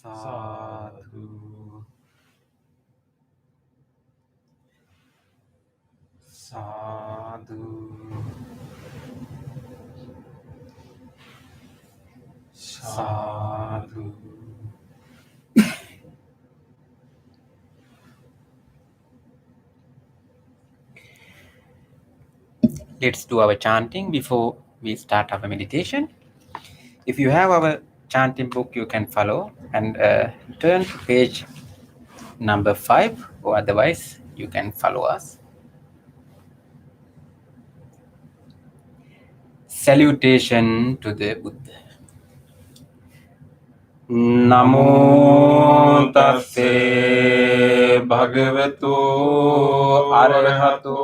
Sadhu Sadhu Sadhu. Let's do our chanting before we start our meditation. If you have our chanting book, you can follow and turn to page number 5, or otherwise, you can follow us. Salutation to the Buddha. Namo tassa bhagavato arahato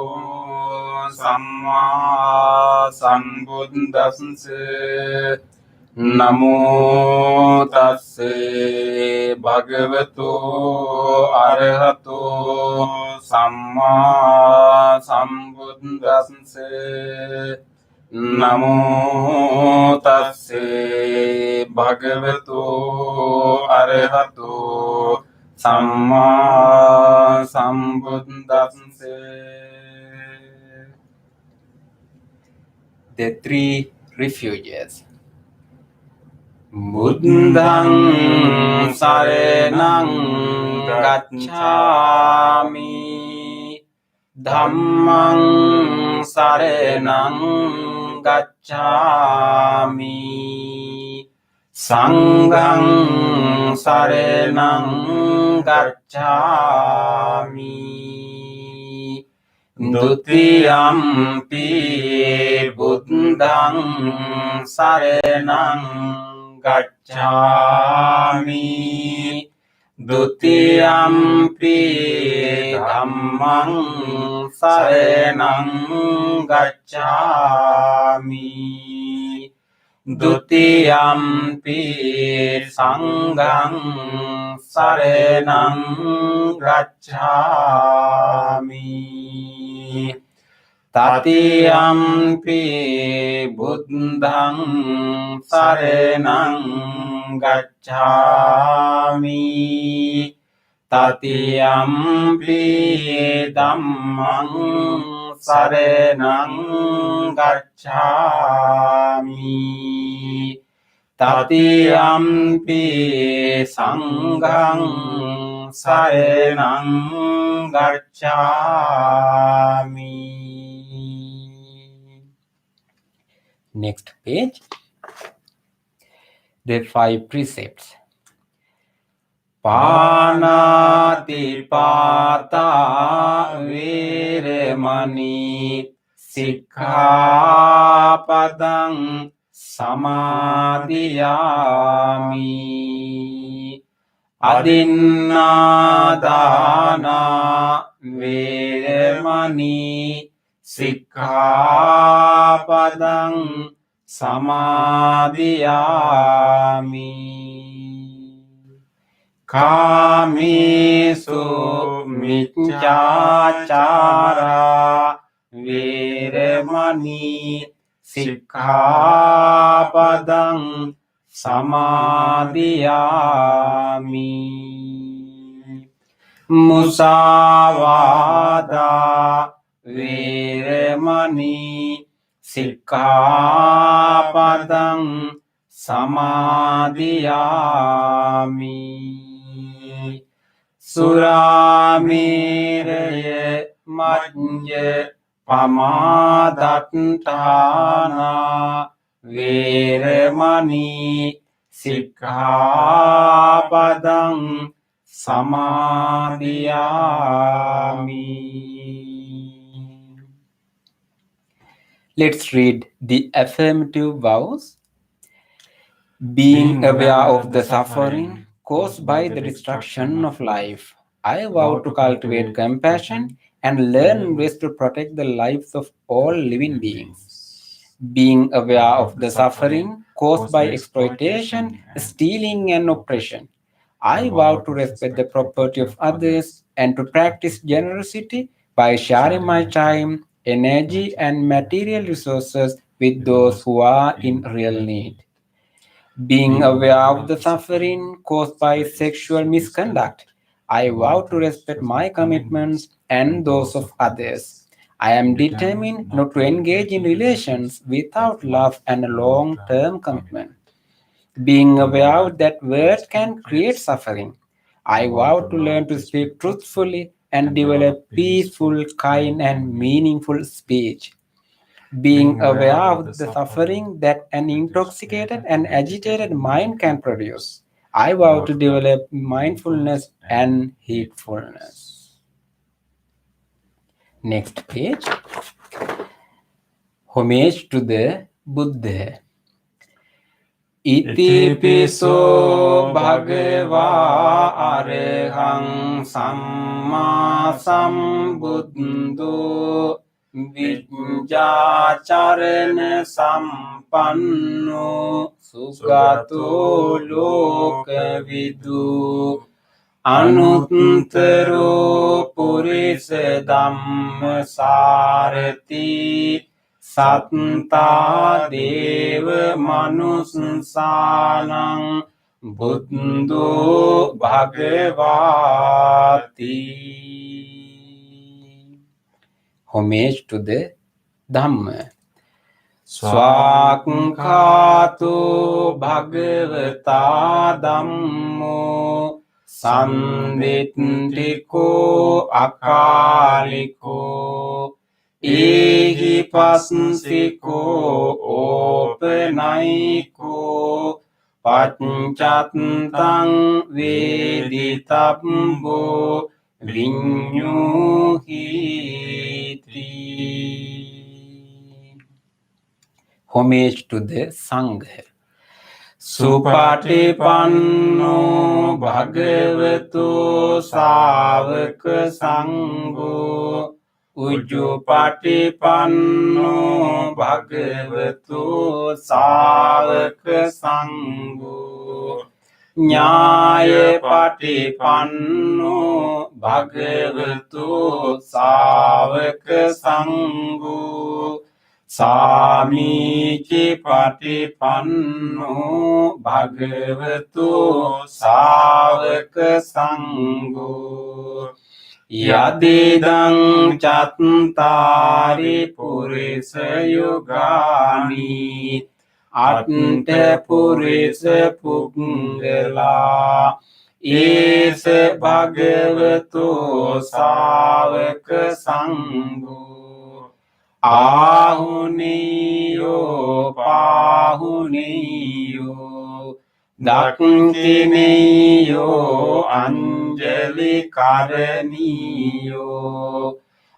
samma sambuddhassa. Namo tassa bhagavato arahato samma sambuddhassa. Namo tassa bhagavato arahato samma sambuddhassa. The three refuges. Buddhang saranang gacchami, Dhammang saranang gacchami, Sanghang saranang gacchami, Dutiyampi buddhang saranang gacchami, Dutiyampi dhammang saranang gacchami, Dutiyampi sanghang saranang gacchami, Tatiyampi buddhang saranang gacchami, Tatiyampi dhammang saranang gacchami, Tatiyampi sanghang saranang gacchami. Next page. The 5 precepts. Panati pata viremani sikkhapadang samadhiyami, adinnādāna viremani sikkhapadang samadhiyami, kāmesu micchācārā viremani sikkhapadang samadhiyami, musāvādā viremani sikkhapadang samadhiyami, surameraya majña pamadatthāna viremani sikkhapadang samadhiyami. Let's read the affirmative vows. Being aware of the suffering caused by the destruction of life, I vow to cultivate compassion and learn ways to protect the lives of all living beings. Being aware of the suffering caused by exploitation, stealing, and oppression, I vow to respect the property of others and to practice generosity by sharing my time, energy, and material resources with those who are in real need. Being aware of the suffering caused by sexual misconduct, I vow to respect my commitments and those of others. I am determined not to engage in relations without love and a long-term commitment. Being aware that words can create suffering, I vow to learn to speak truthfully and develop peaceful, kind, and meaningful speech. being aware of the suffering that an intoxicated and agitated mind can produce. I vow to develop mindfulness and heedfulness. Next page. Homage to the Buddha. Itipiso bhagava arahang samma sambuddho vijjacharana sampanno sugato lokavidu anuttaro purisa dhamma sarati satta deva manussanang buddho bhagavati. Homage to the Dhamma. Swakkhāto bhagavata dhammo sanditthiko akaliko ehipassiko opanayiko paccatthang veditabbo vinyuhiti. Homage to the Sangha. Supatipanno bhagavato savaka sangho Ujjupatipanno bhagavato savaka sangho Nyaya patipanno bhagavato savaka sangho Sāmīci patipanno bhagavato sāvaka sangho Yadidang cattari purisa yugani Atta purisa puggala Esa bhagavato sāvaka sangho Ahuniyo pahuniyo Dakkiniyo anjali karaniyo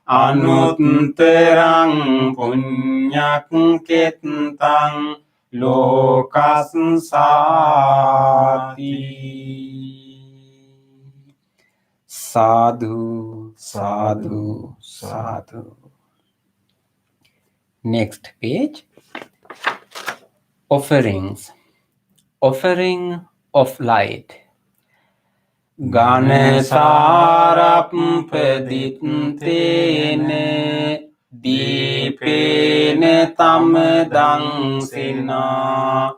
Anuttarang punyak ketang lokassati. Sadhu, sadhu, sadhu. Next page. Offerings. Offering of light. Ganesarappaditene Deepene tamadang sena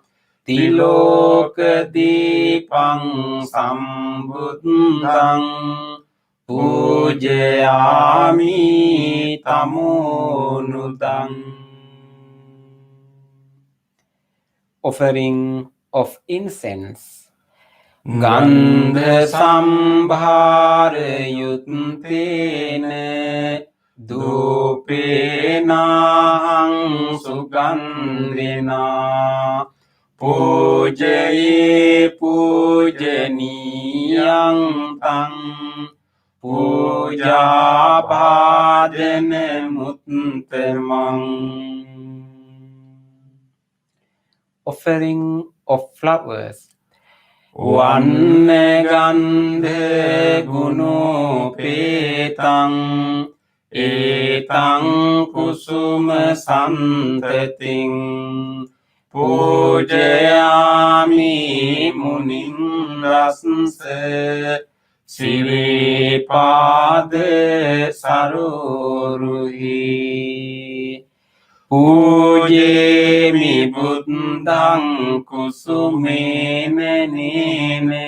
Tiloka deepang sambuddhang Pujayami tamonudang. Offering of incense. Gandha sambhara yuttene Dupenahang sugandhina Pujaye pujaniyang tang Puja bhajana muttamang. Offering of flowers. Vanna gandha gunopetang etang kusuma santating pujayami munim rasna sivipada saroruhi Pujemi buddhang kusumena nene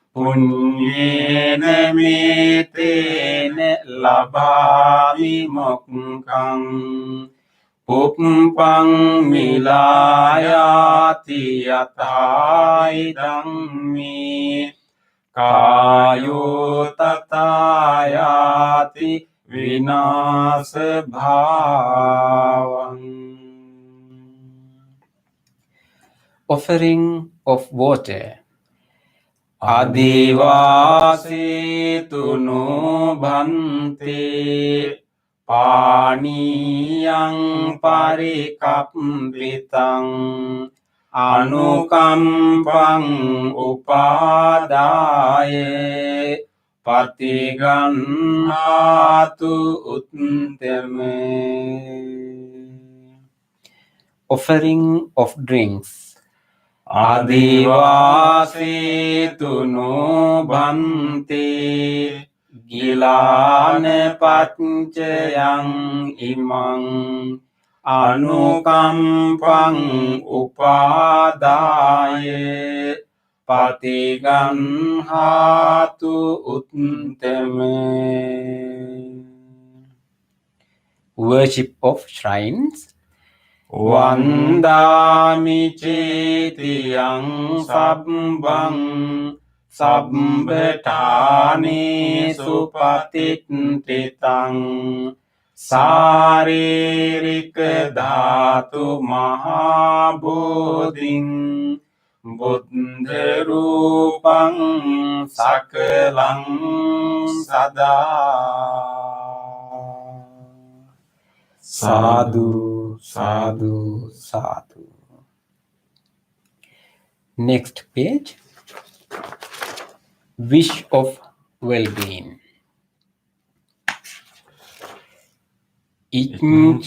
punyena metena labhami mokkang puppang milayati yataidang mi kayo tatayati vinasa bhavan. Offering of water. Adivasi no bhante paniyang parikampitang anukampang upadaye patiganhatu uttame. Offering of drinks. Adivasi no bhante gilane panchayang imang anukampang upadaye patiganhatu uttame. Worship of shrines. Vandami cetiyang sabbang sabbetani supatittitang saririka dhatu mahabodhing buddha rupang sakalang sada. Sadhu, sadhu, sadhu. Next page. Wish of well-being. Iccheva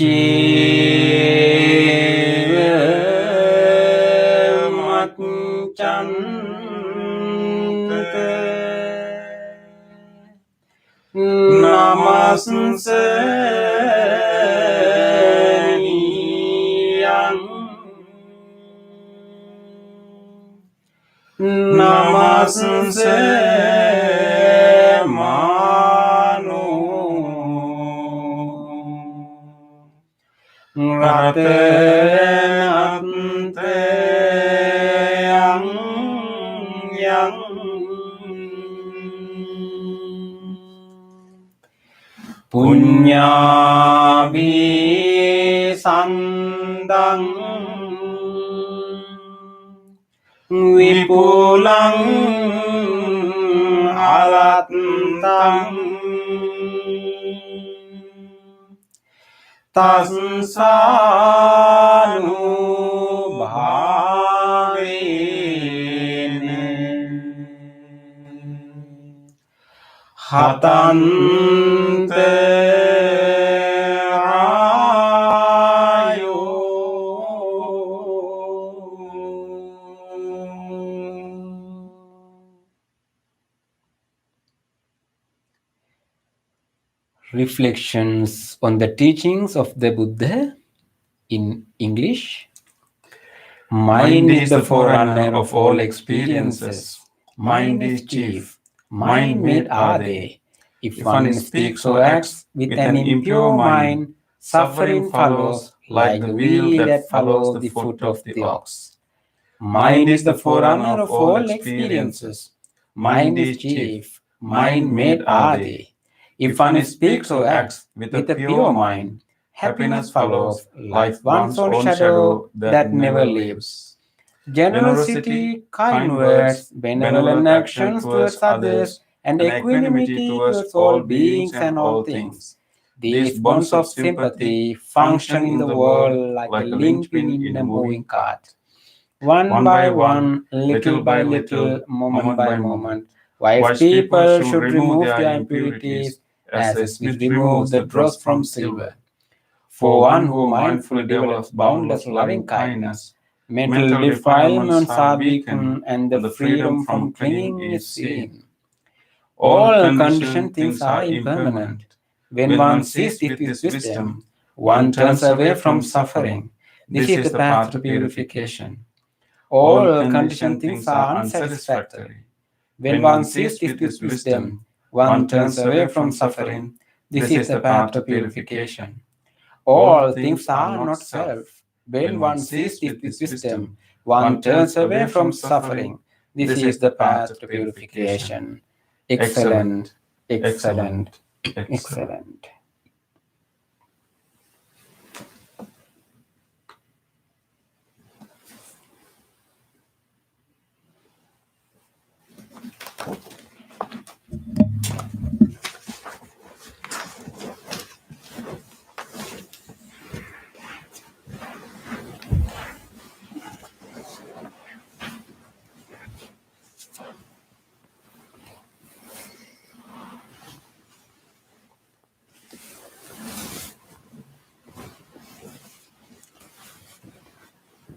macchante namaste mano ratenante yang punyabhi sandang vipulang alatang tassanu bhavene hatante ayo. Reflections on the teachings of the Buddha in English. Mind is the forerunner of all experiences. Mind is chief. Mind made are they. If one speaks or acts with an impure mind, suffering follows like the wheel that follows the foot of the ox. Mind is the forerunner of all experiences. Mind is chief. Mind made are they. If one speaks or acts with a pure mind, happiness follows like one's own shadow that never leaves. Generosity, kind words, benevolent actions towards others, and equanimity towards all beings and all things. These bonds of sympathy function in the world like a linchpin in a moving cart. One by one, little by little, moment by moment, wise people should remove their impurities as a smith removes the dross from silver. For one who mindfully develops boundless loving kindness, mental defilements are weakened and the freedom from clinging is seen. All conditioned things are impermanent. When one sees this with wisdom, one turns away from suffering. This is the path to purification. All conditioned things are unsatisfactory. When one sees this with wisdom, one turns away from suffering. This is the path to purification. All things are not self. When one sees this with wisdom, one turns away from suffering. This is the path to purification. Excellent, excellent, excellent.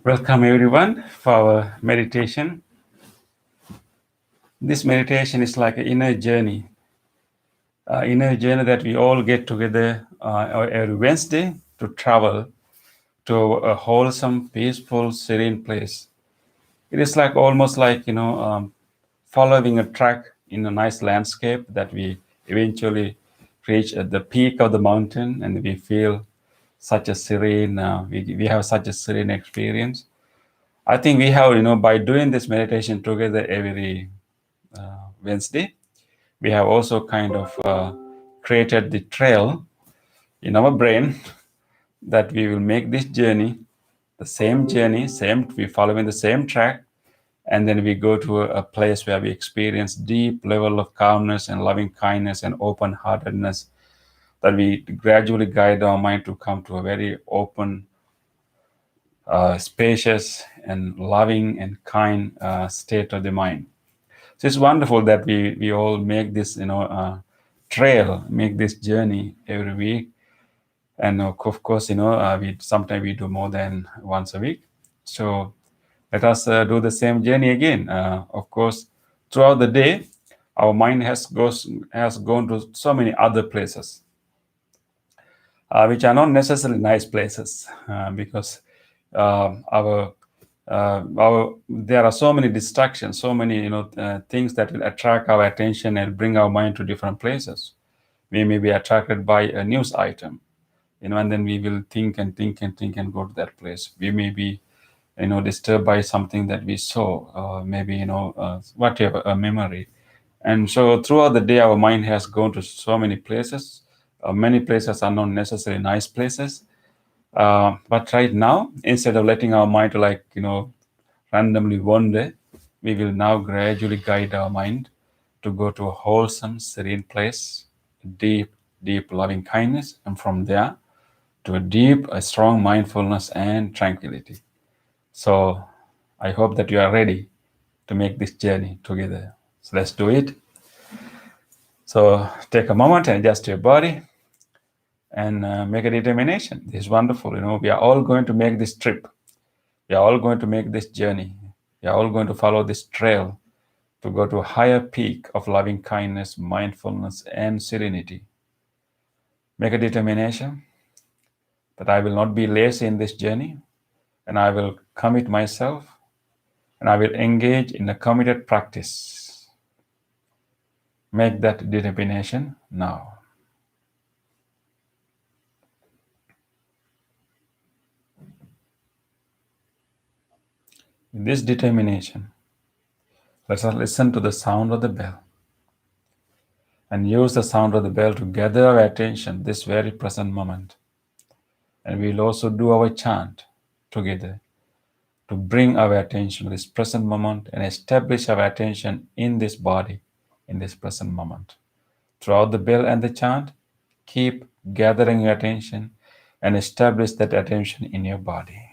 Welcome everyone for our meditation. This meditation is like an inner journey that we all get together every Wednesday to travel to a wholesome, peaceful, serene place. It is like almost like following a track in a nice landscape that we eventually reach at the peak of the mountain, and we feel such a serene. We have such a serene experience. I think we have, by doing this meditation together every Wednesday, we have also kind of created the trail in our brain that we will make this journey, the same journey, we following the same track, and then we go to a place where we experience deep level of calmness and loving kindness and open-heartedness, that we gradually guide our mind to come to a very open, spacious and loving and kind state of the mind. So it's wonderful that we all make this trail, make this journey every week, and of course we sometimes we do more than once a week. So let us do the same journey again. Of course, throughout the day, our mind has gone to so many other places, which are not necessarily nice places, because our there are so many distractions, so many things that will attract our attention and bring our mind to different places. We may be attracted by a news item, and then we will think and think and think and go to that place. We may be disturbed by something that we saw, maybe whatever, a memory. And so throughout the day our mind has gone to so many places. Many places are not necessarily nice places, but right now, instead of letting our mind to randomly wander, we will now gradually guide our mind to go to a wholesome, serene place, deep, deep loving kindness, and from there to a strong mindfulness and tranquility. So I hope that you are ready to make this journey together. So let's do it. So take a moment and adjust your body and make a determination. This is wonderful. We are all going to make this trip. We are all going to make this journey. We are all going to follow this trail to go to a higher peak of loving kindness, mindfulness, and serenity. Make a determination that I will not be lazy in this journey, and I will commit myself, and I will engage in a committed practice. Make that determination now. In this determination, let us listen to the sound of the bell and use the sound of the bell to gather our attention this very present moment. And we will also do our chant together to bring our attention to this present moment and establish our attention in this body, in this present moment. Throughout the bell and the chant, keep gathering your attention and establish that attention in your body.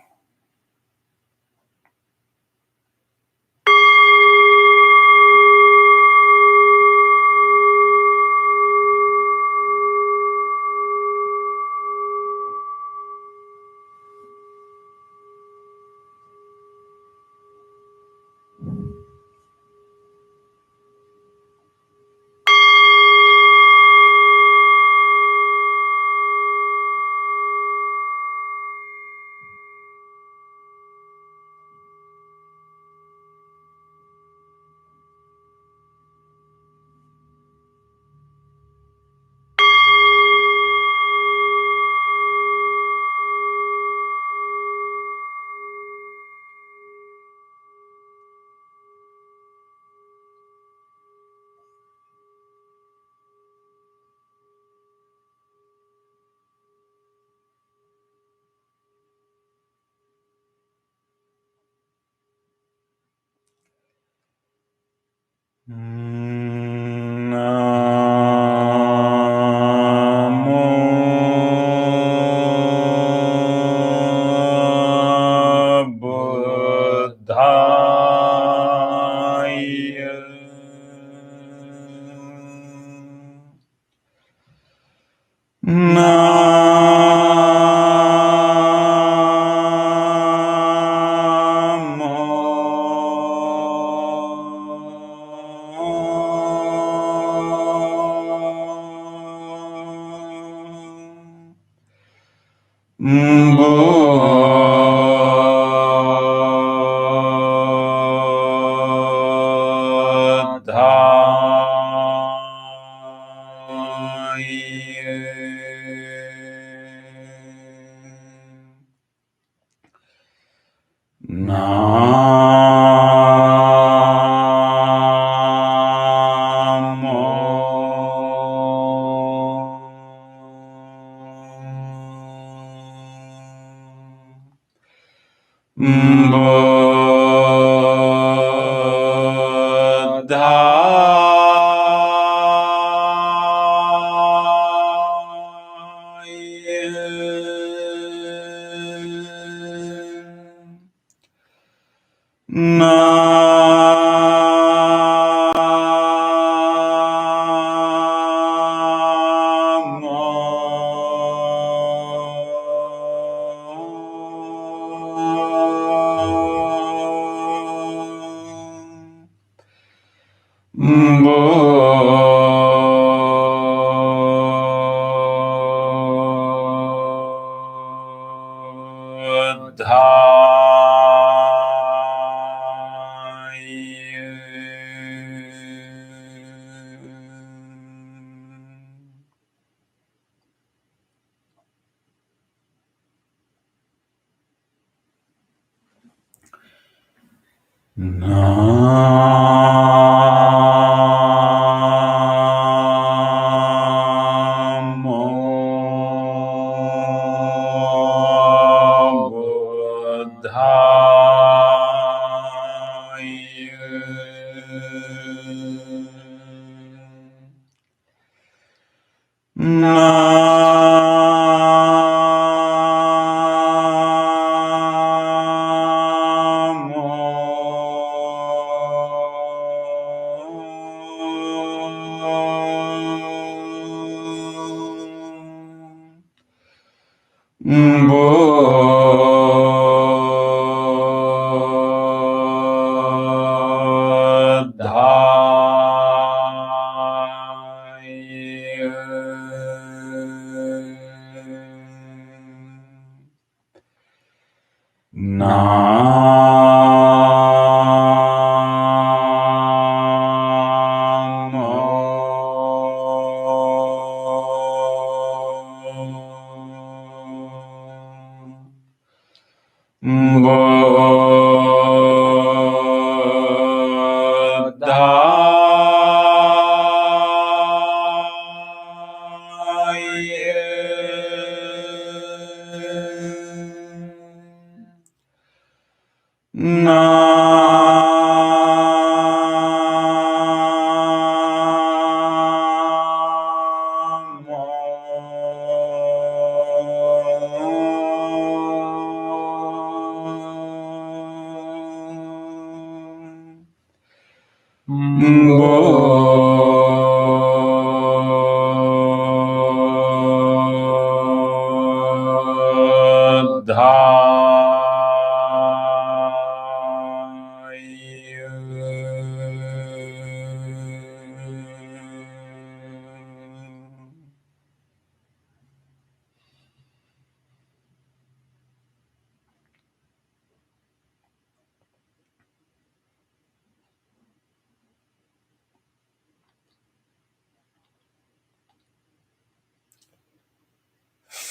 Namo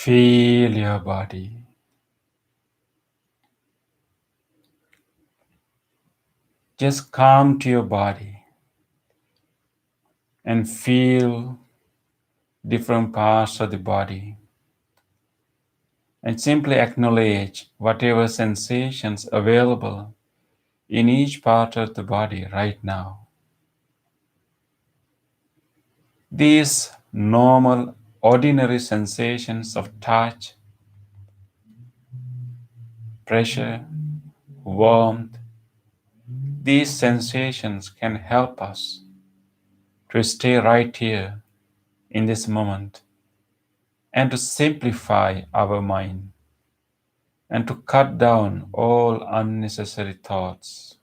Feel your body. Just come to your body and feel different parts of the body. And simply acknowledge whatever sensations available in each part of the body right now. These normal, ordinary sensations of touch, pressure, warmth, these sensations can help us to stay right here in this moment and to simplify our mind and to cut down all unnecessary thoughts.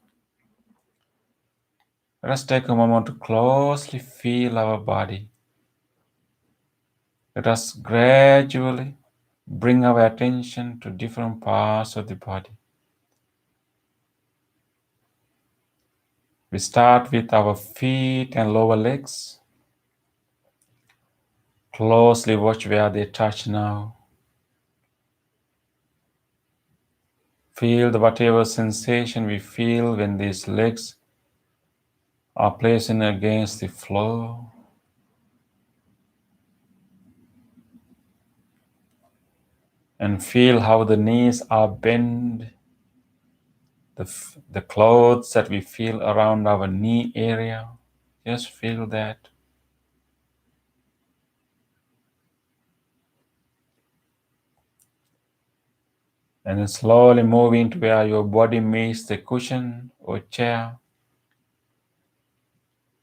Let us take a moment to closely feel our body. Let us gradually bring our attention to different parts of the body. We start with our feet and lower legs. Closely watch where they touch now. Feel whatever sensation we feel when these legs are placed against the floor. And feel how the knees are bent the clothes that we feel around our knee area. Just feel that. And then slowly moving to where your body meets the cushion or chair.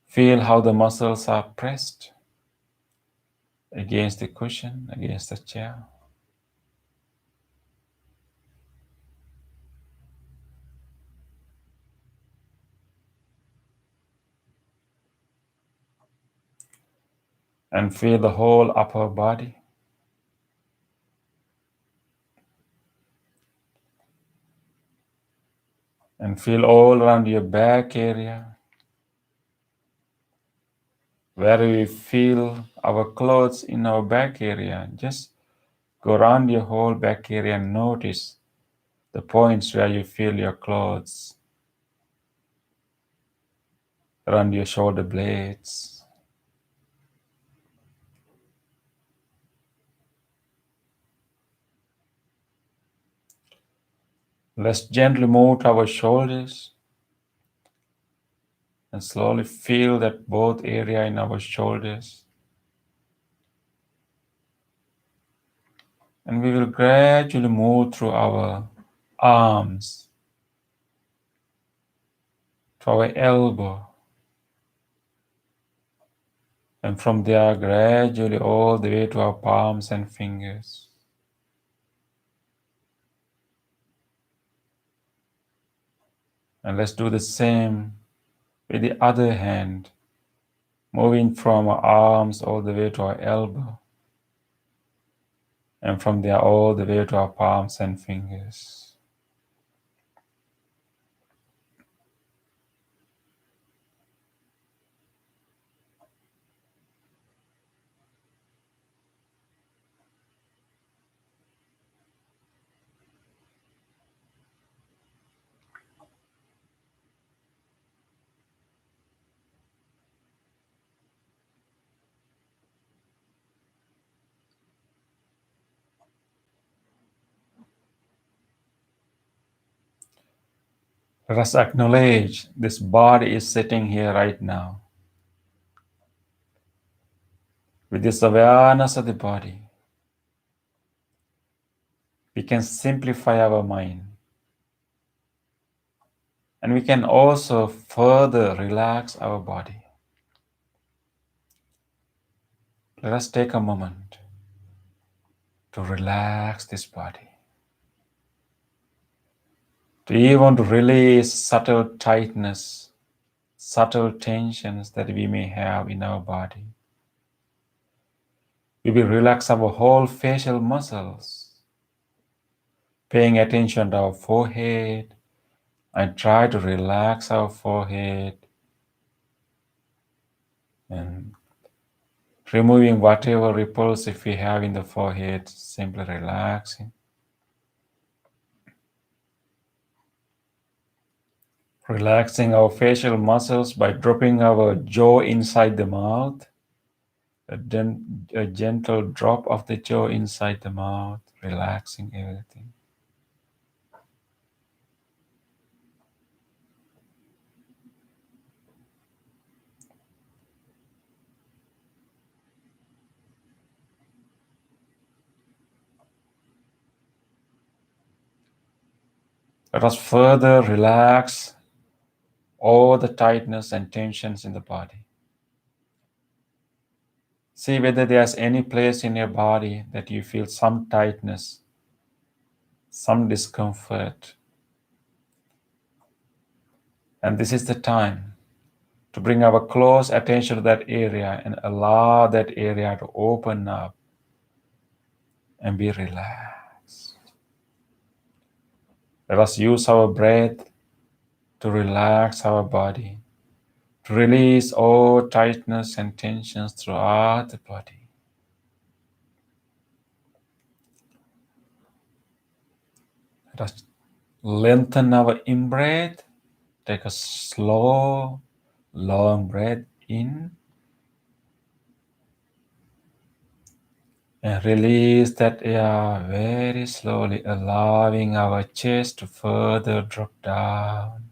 Feel how the muscles are pressed against the cushion, against the chair. And feel the whole upper body. And feel all around your back area, where we feel our clothes in our back area. Just go around your whole back area and notice the points where you feel your clothes, around your shoulder blades. Let's gently move to our shoulders and slowly feel that both area in our shoulders. And we will gradually move through our arms, to our elbow, and from there gradually all the way to our palms and fingers. And let's do the same with the other hand, moving from our arms all the way to our elbow, and from there all the way to our palms and fingers. Let us acknowledge this body is sitting here right now. With this awareness of the body, we can simplify our mind. And we can also further relax our body. Let us take a moment to relax this body, to even to release subtle tightness, subtle tensions that we may have in our body. We will relax our whole facial muscles, paying attention to our forehead, and try to relax our forehead and removing whatever repulsive we have in the forehead, simply relaxing. Relaxing our facial muscles by dropping our jaw inside the mouth, a gentle drop of the jaw inside the mouth, relaxing everything. Let us further relax all the tightness and tensions in the body. See whether there's any place in your body that you feel some tightness, some discomfort. And this is the time to bring our close attention to that area and allow that area to open up and be relaxed. Let us use our breath to relax our body, to release all tightness and tensions throughout the body. Let us lengthen our in-breath. Take a slow, long breath in. And release that air very slowly, allowing our chest to further drop down,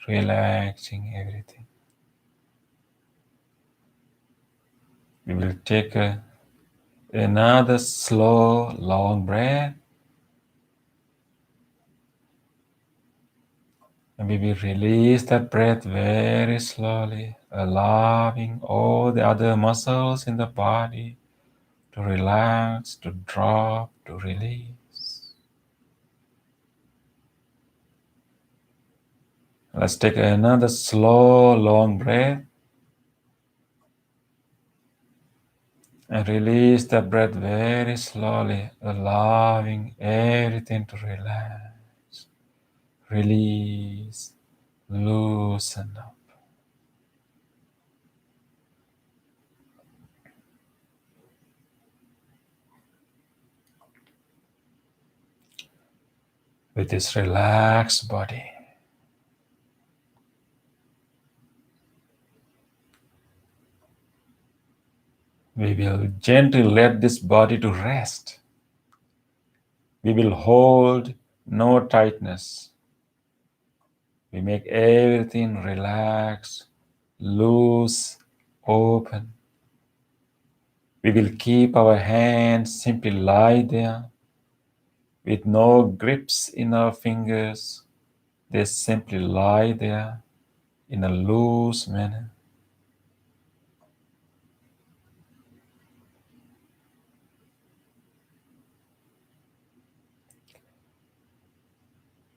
relaxing everything. We will take another slow, long breath. And we will release that breath very slowly, allowing all the other muscles in the body to relax, to drop, to release. Let's take another slow, long breath and release the breath very slowly, allowing everything to relax, release, loosen up. With this relaxed body, we will gently let this body to rest. We will hold no tightness. We make everything relax, loose, open. We will keep our hands simply lie there with no grips in our fingers. They simply lie there in a loose manner.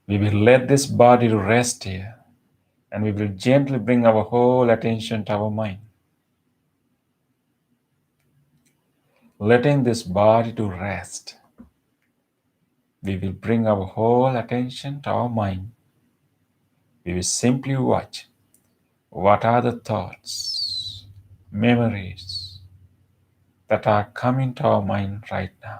We will let this body to rest here, and we will gently bring our whole attention to our mind. Letting this body to rest, we will bring our whole attention to our mind. We will simply watch what are the thoughts, memories that are coming to our mind right now.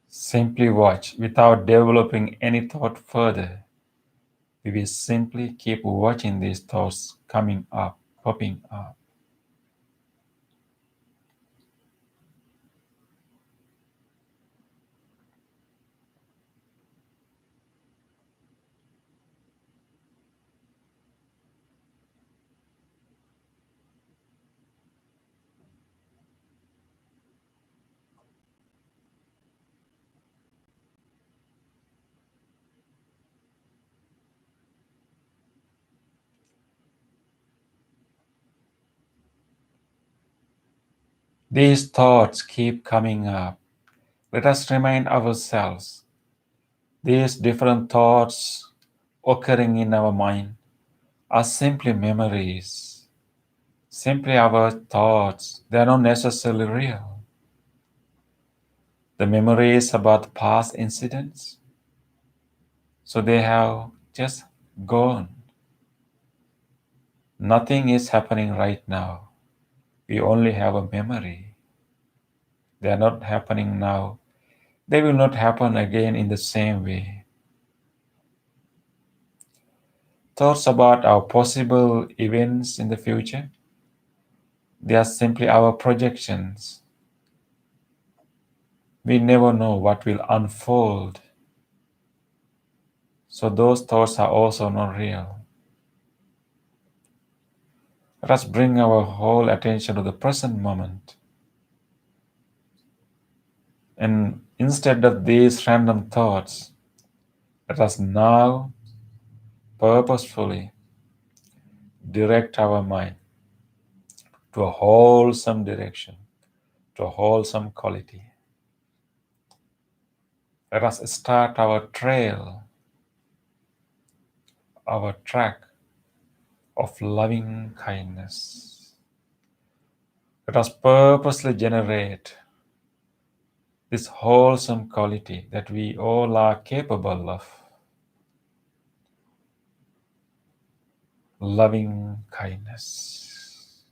Simply watch without developing any thought further. We will simply keep watching these thoughts coming up, popping up. These thoughts keep coming up. Let us remind ourselves these different thoughts occurring in our mind are simply memories, simply our thoughts. They are not necessarily real. The memories about past incidents, so they have just gone. Nothing is happening right now. We only have a memory. They are not happening now. They will not happen again in the same way. Thoughts about our possible events in the future, they are simply our projections. We never know what will unfold. So those thoughts are also not real. Let us bring our whole attention to the present moment. And instead of these random thoughts, let us now purposefully direct our mind to a wholesome direction, to a wholesome quality. Let us start our trail, our track of loving kindness. Let us purposely generate this wholesome quality that we all are capable of. Loving kindness.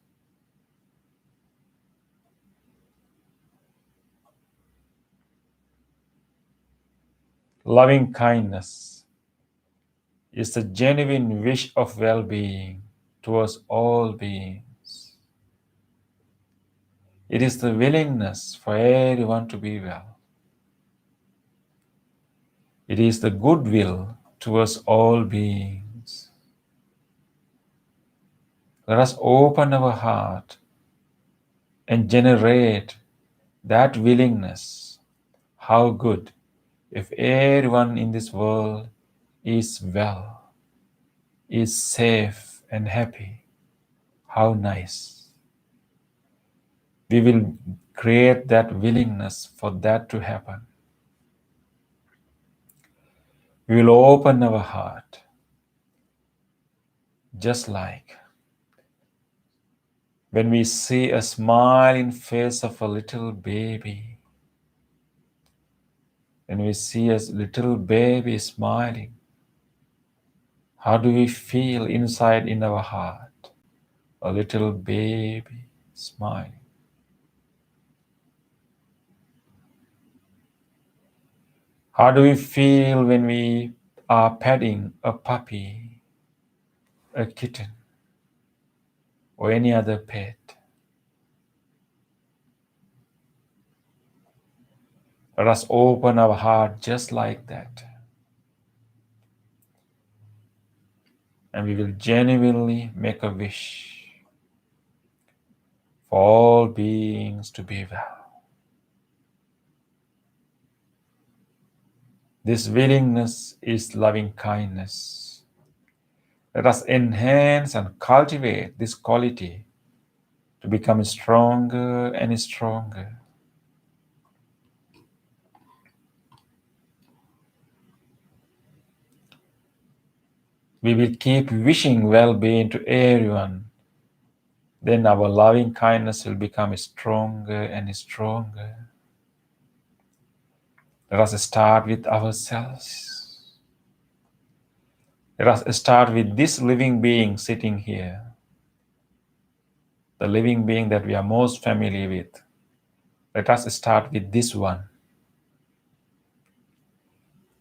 Loving kindness is the genuine wish of well-being towards all beings. It is the willingness for everyone to be well. It is the goodwill towards all beings. Let us open our heart and generate that willingness. How good if everyone in this world is well, is safe and happy. How nice. We will create that willingness for that to happen. We will open our heart, just like when we see a smiling face of a little baby. When we see a little baby smiling, how do we feel inside in our heart? A little baby smiling. How do we feel when we are petting a puppy, a kitten, or any other pet? Let us open our heart just like that. And we will genuinely make a wish for all beings to be well. This willingness is loving kindness. Let us enhance and cultivate this quality to become stronger and stronger. We will keep wishing well-being to everyone. Then our loving kindness will become stronger and stronger. Let us start with ourselves. Let us start with this living being sitting here, the living being that we are most familiar with. Let us start with this one.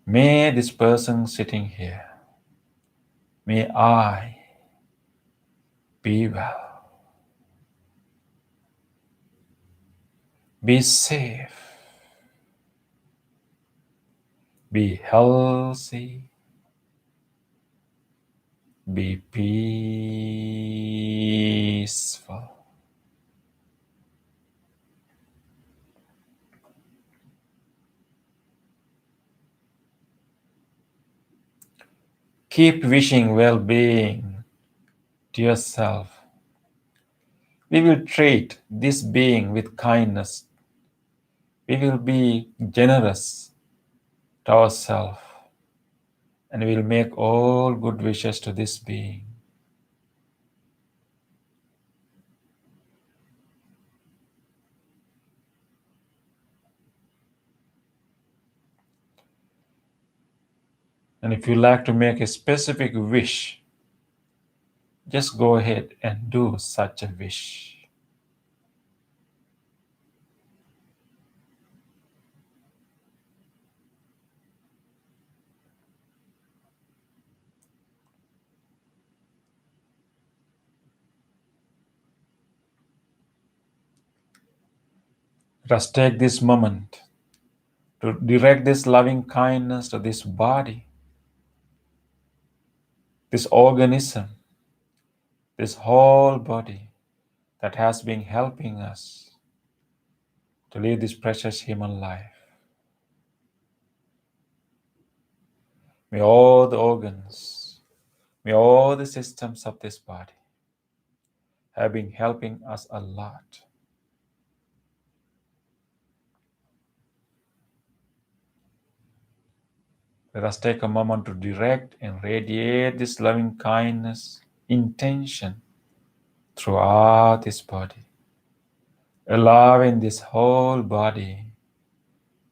May this person sitting here, may I be well, be safe, be healthy, be peaceful. Keep wishing well-being to yourself. We will treat this being with kindness. We will be generous to ourselves, and we will make all good wishes to this being. And if you like to make a specific wish, just go ahead and do such a wish. Let us take this moment to direct this loving kindness to this body, this organism, this whole body that has been helping us to live this precious human life. May all the organs, may all the systems of this body have been helping us a lot. Let us take a moment to direct and radiate this loving kindness intention throughout this body, allowing this whole body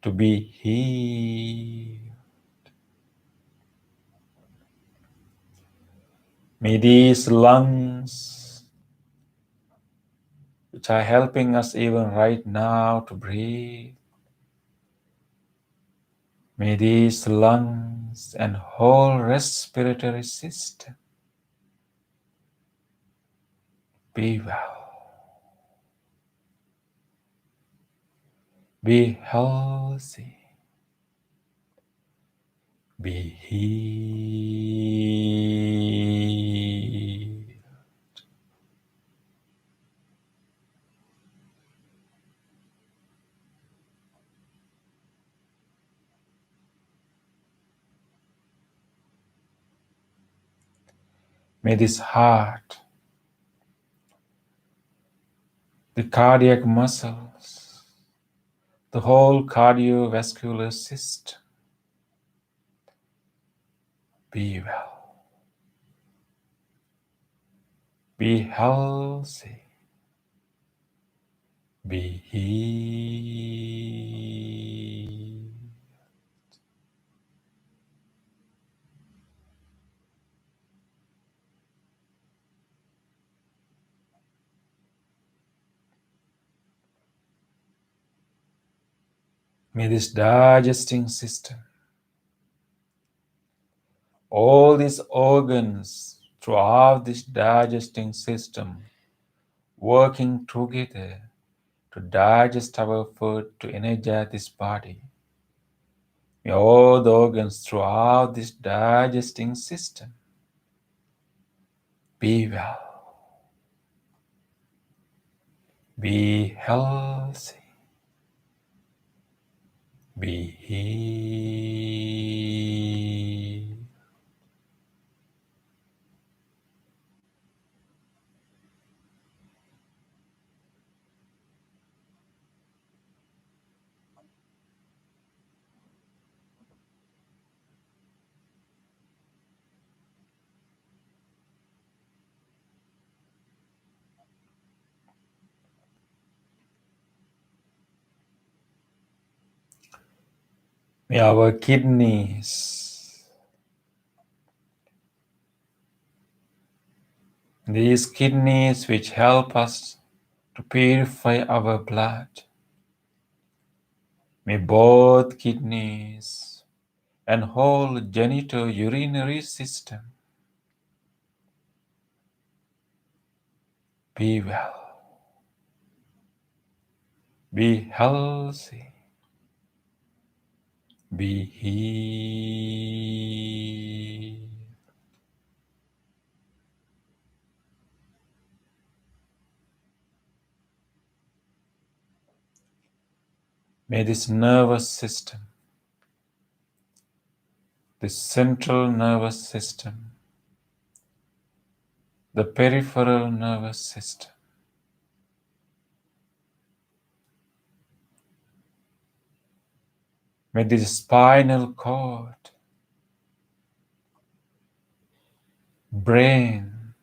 to be healed. May these lungs, which are helping us even right now to breathe, may these lungs and whole respiratory system be well, be healthy, be healed. May this heart, the cardiac muscles, the whole cardiovascular system be well, be healthy, be healed. May this digesting system, all these organs throughout this digesting system working together to digest our food, to energize this body. May all the organs throughout this digesting system be well, be healthy, be healed. May our kidneys, these kidneys which help us to purify our blood, may both kidneys and whole genitourinary system be well, be healthy, be healed. May this nervous system, this central nervous system, the peripheral nervous system, may this spinal cord, brain,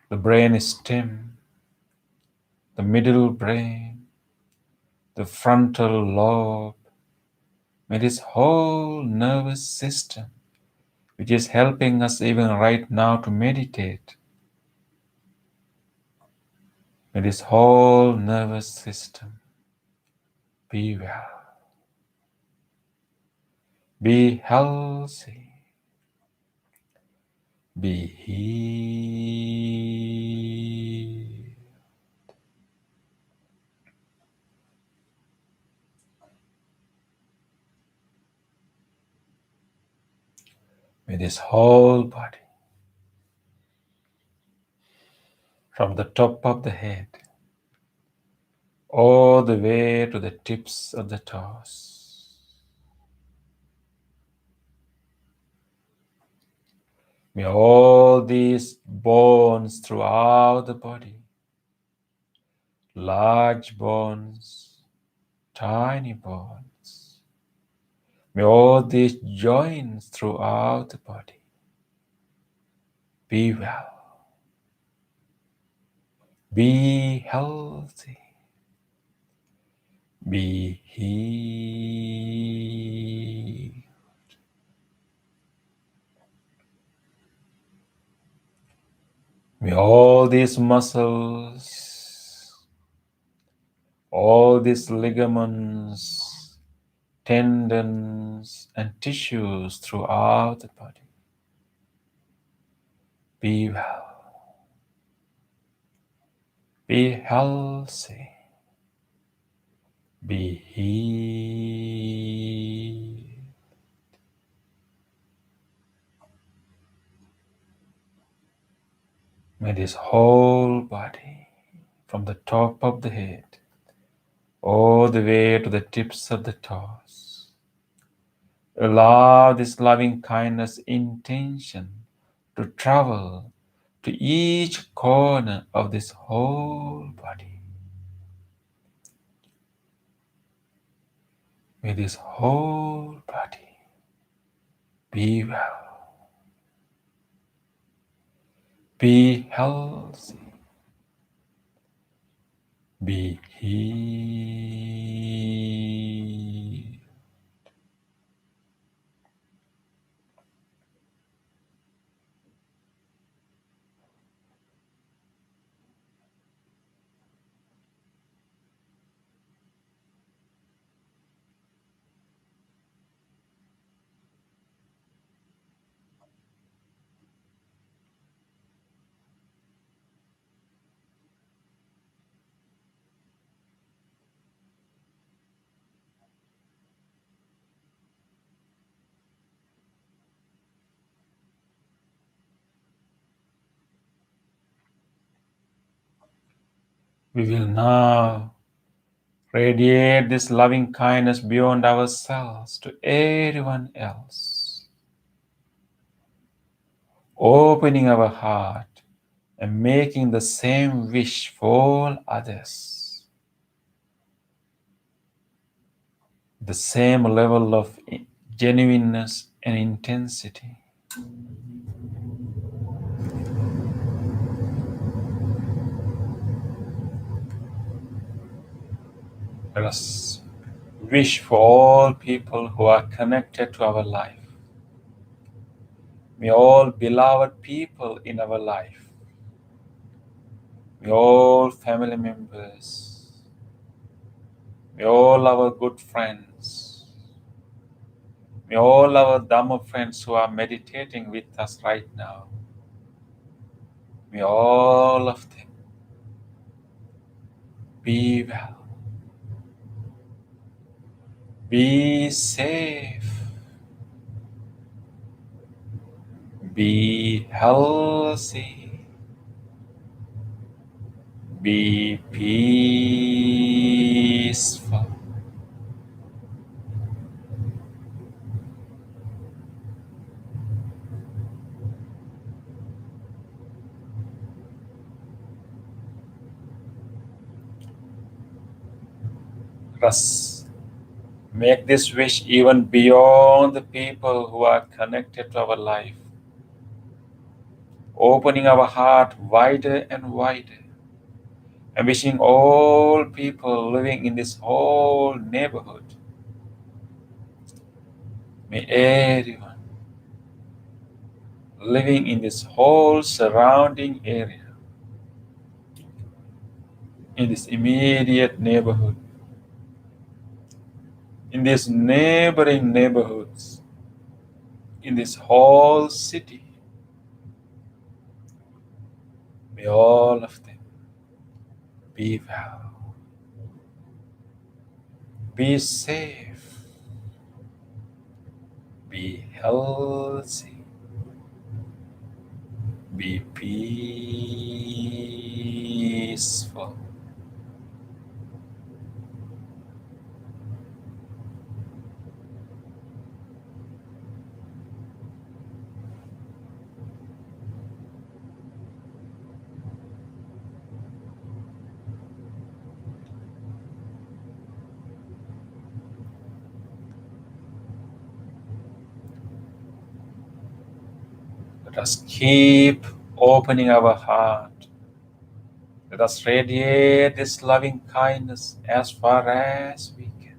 the brain stem, the middle brain, the frontal lobe, may this whole nervous system, which is helping us even right now to meditate, may this whole nervous system be well, be healthy, be healed. May this whole body, from the top of the head all the way to the tips of the toes, may all these bones throughout the body, large bones, tiny bones, may all these joints throughout the body be well, Be healthy. Be healed. May all these muscles, all these ligaments, tendons, and tissues throughout the body be well, be healthy, be healed. May this whole body, from the top of the head all the way to the tips of the toes, allow this loving kindness intention to travel to each corner of this whole body. May this whole body be well, be healthy, be healed. We will now radiate this loving kindness beyond ourselves to everyone else, opening our heart and making the same wish for all others. The same level of genuineness and intensity. Let us wish for all people who are connected to our life. May all beloved people in our life, may all family members, may all our good friends, may all our Dhamma friends who are meditating with us right now, may all of them be well, be safe, be healthy, be peaceful. Let us make this wish even beyond the people who are connected to our life, opening our heart wider and wider, and wishing all people living in this whole neighborhood, may everyone living in this whole surrounding area, in this immediate neighborhood, in these neighboring neighborhoods, in this whole city, may all of them be well, be safe, be healthy, be peaceful. Let us keep opening our heart Let us radiate this loving kindness as far as we can.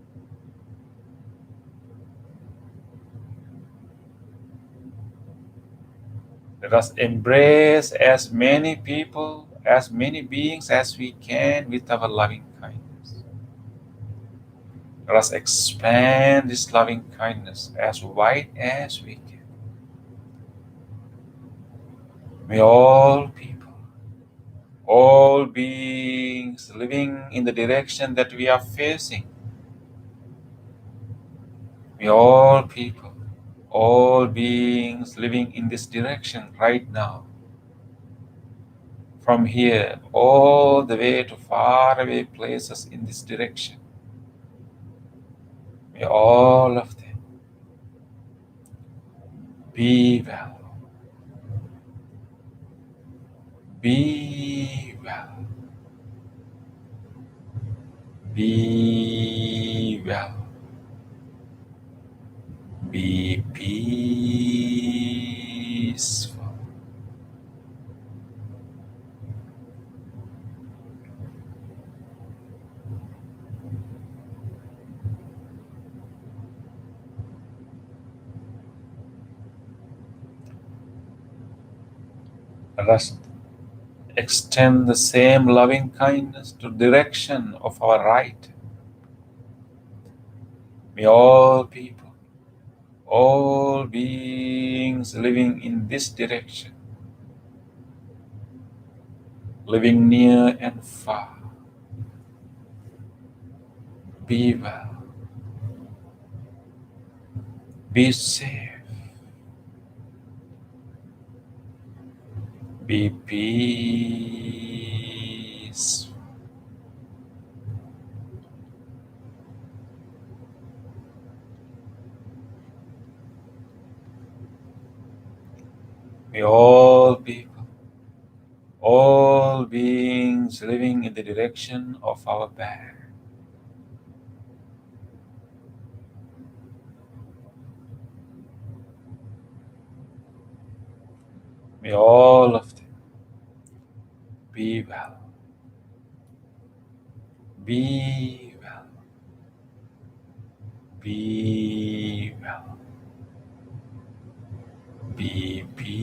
Let us embrace as many people, as many beings as we can with our loving kindness. Let us expand this loving kindness as wide as we can. May all people, all beings living in the direction that we are facing, may all people, all beings living in this direction right now, from here all the way to faraway places in this direction, may all of them be well, be well, be well, be peaceful. Let us extend the same loving kindness to the direction of our right. May all people, all beings living in this direction, living near and far, be well, be safe, be peaceful. May all people, all beings living in the direction of our back, may all of them be well, be well, be well, be peaceful.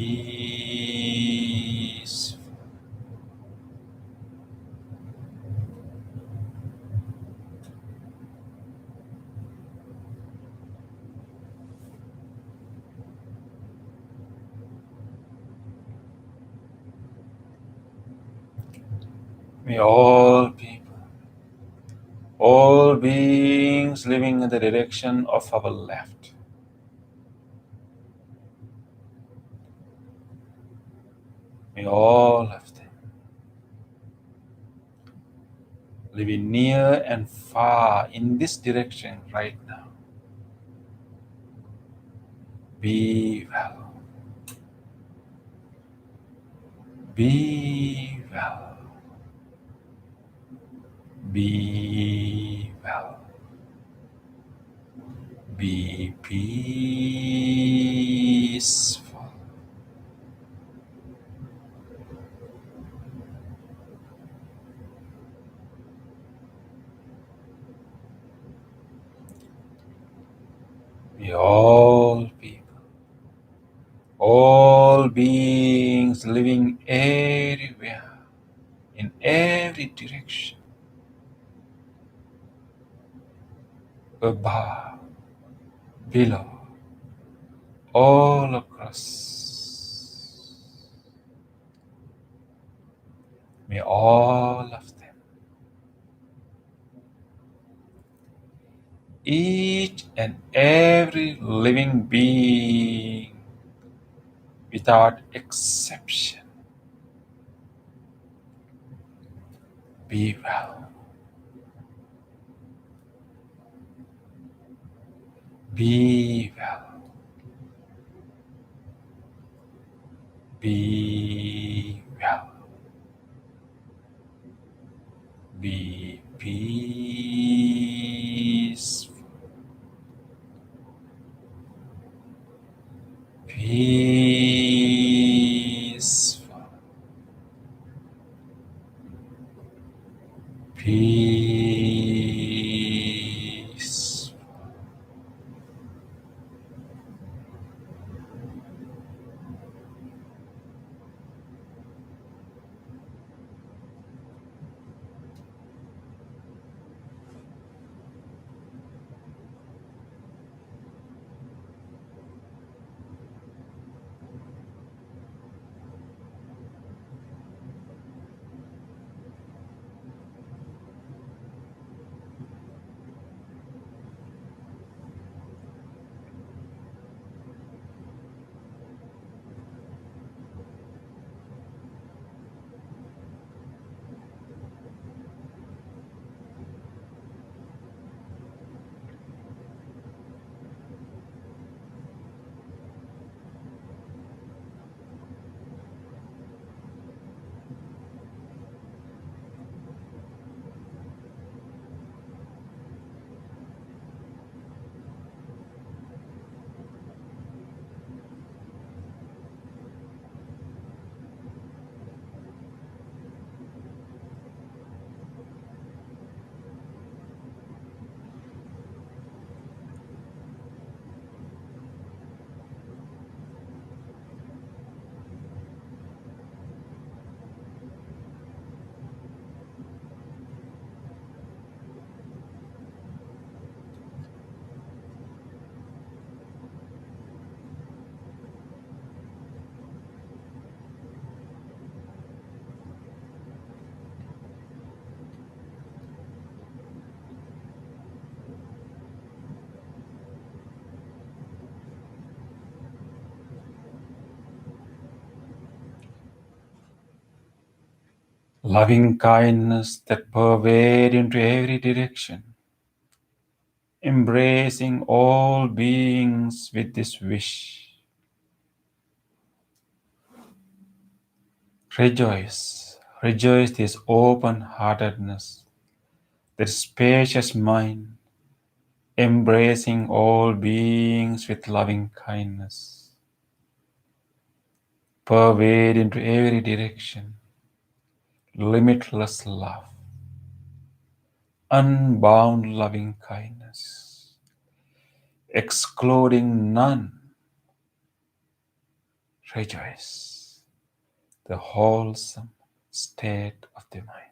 May all people, all beings living in the direction of our left, may all of them, living near and far in this direction right now, be well, be well, be well, be peaceful. May all people, all beings living everywhere, in every direction, above, below, all across, may all of them, each and every living being, without exception, be well, be well, be well, be peaceful, peaceful, loving kindness that pervades into every direction, embracing all beings with this wish. Rejoice, rejoice this open-heartedness, this spacious mind, embracing all beings with loving kindness. Pervade into every direction, limitless love, unbound loving kindness, excluding none. Rejoice, the wholesome state of the mind.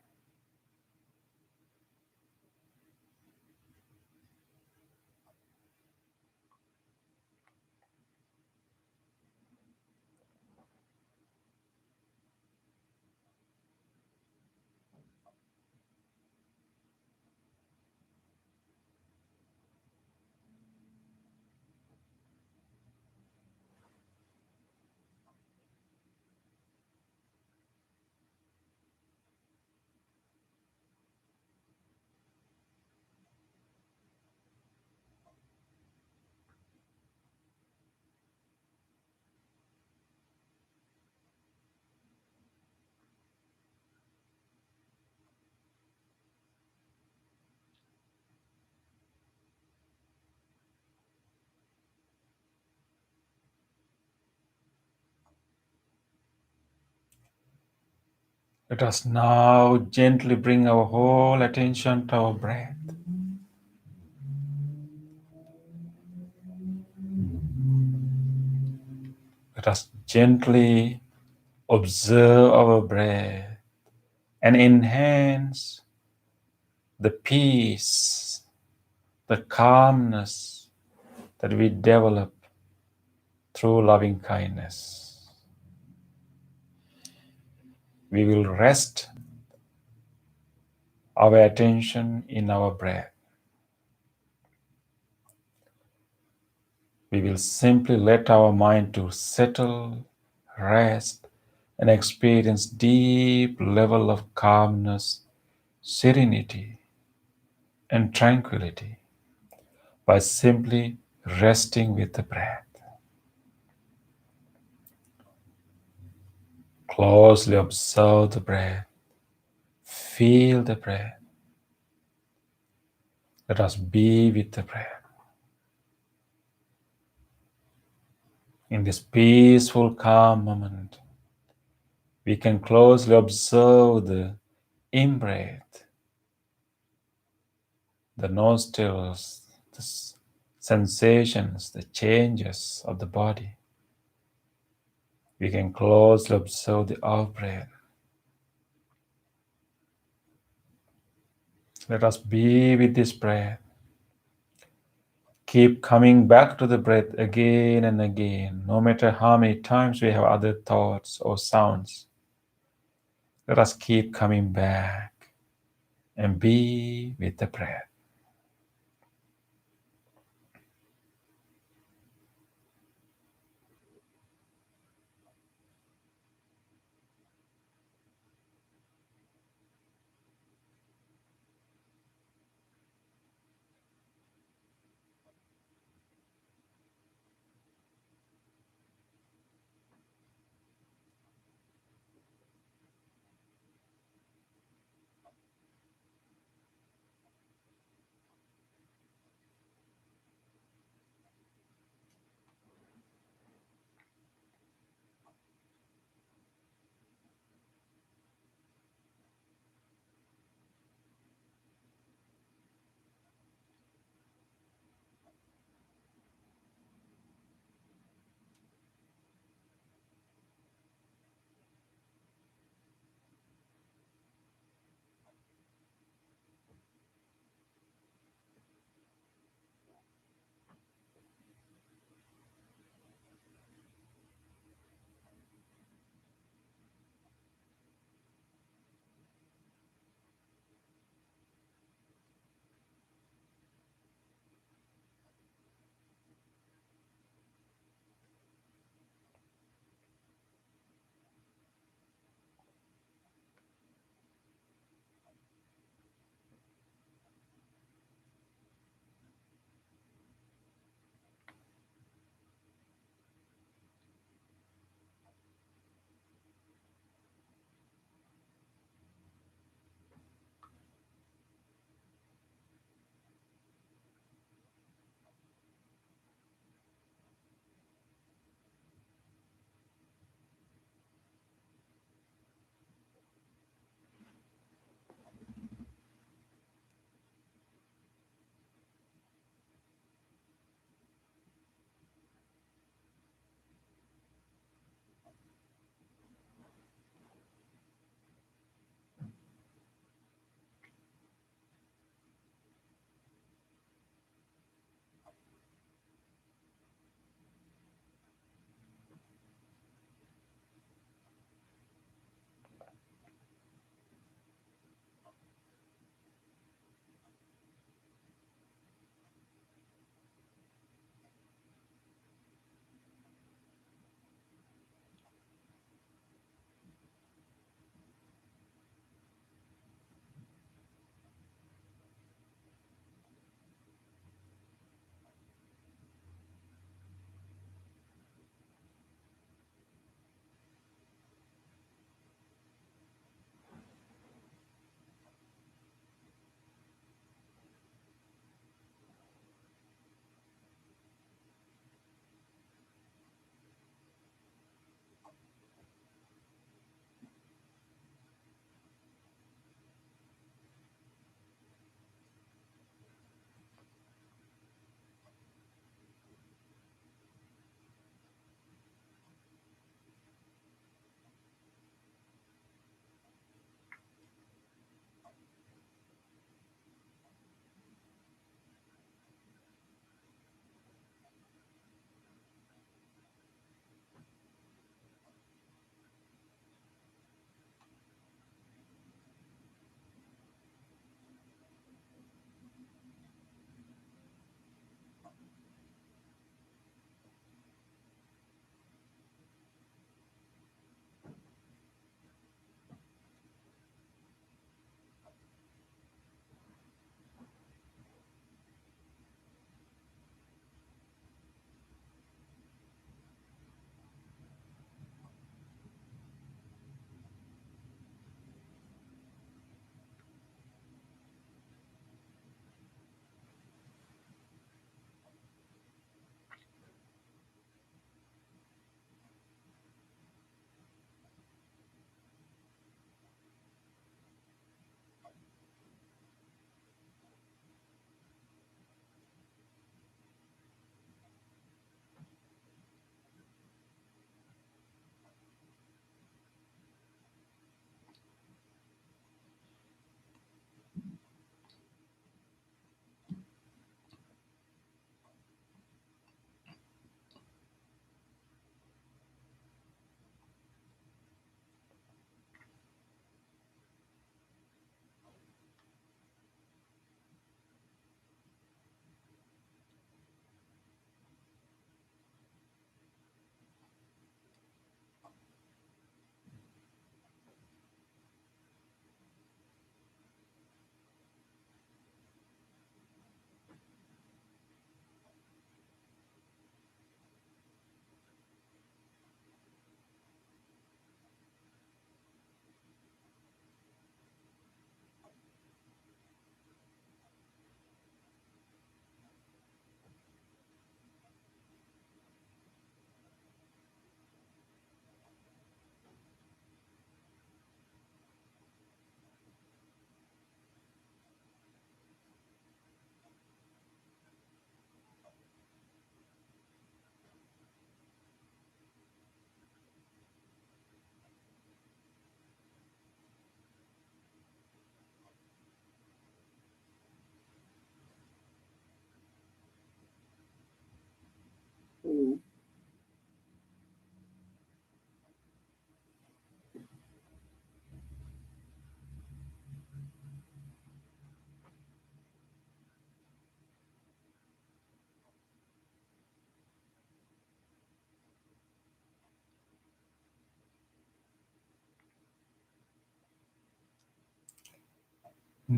Let us now gently bring our whole attention to our breath. Let us gently observe our breath and enhance the peace, the calmness that we develop through loving kindness. We will rest our attention in our breath. We will simply let our mind to settle, rest, and experience deep level of calmness, serenity, and tranquility by simply resting with the breath. Closely observe the breath. Feel the breath. Let us be with the breath. In this peaceful, calm moment, we can closely observe the in-breath, the nostrils, the sensations, the changes of the body. We can closely observe the out-breath. Let us be with this breath. Keep coming back to the breath again and again, no matter how many times we have other thoughts or sounds. Let us keep coming back and be with the breath.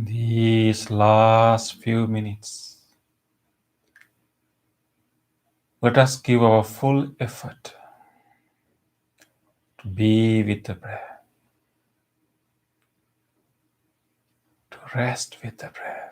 These last few minutes, let us give our full effort to be with the breath, to rest with the breath.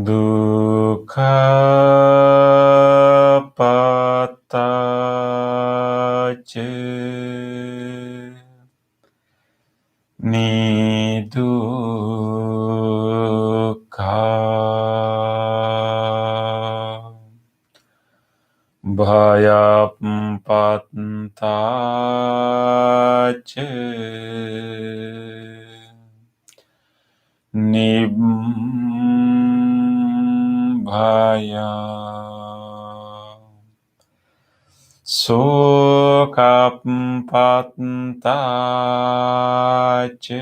Dukkha patace nidukkha bhayapattace nibbhaya sokapattace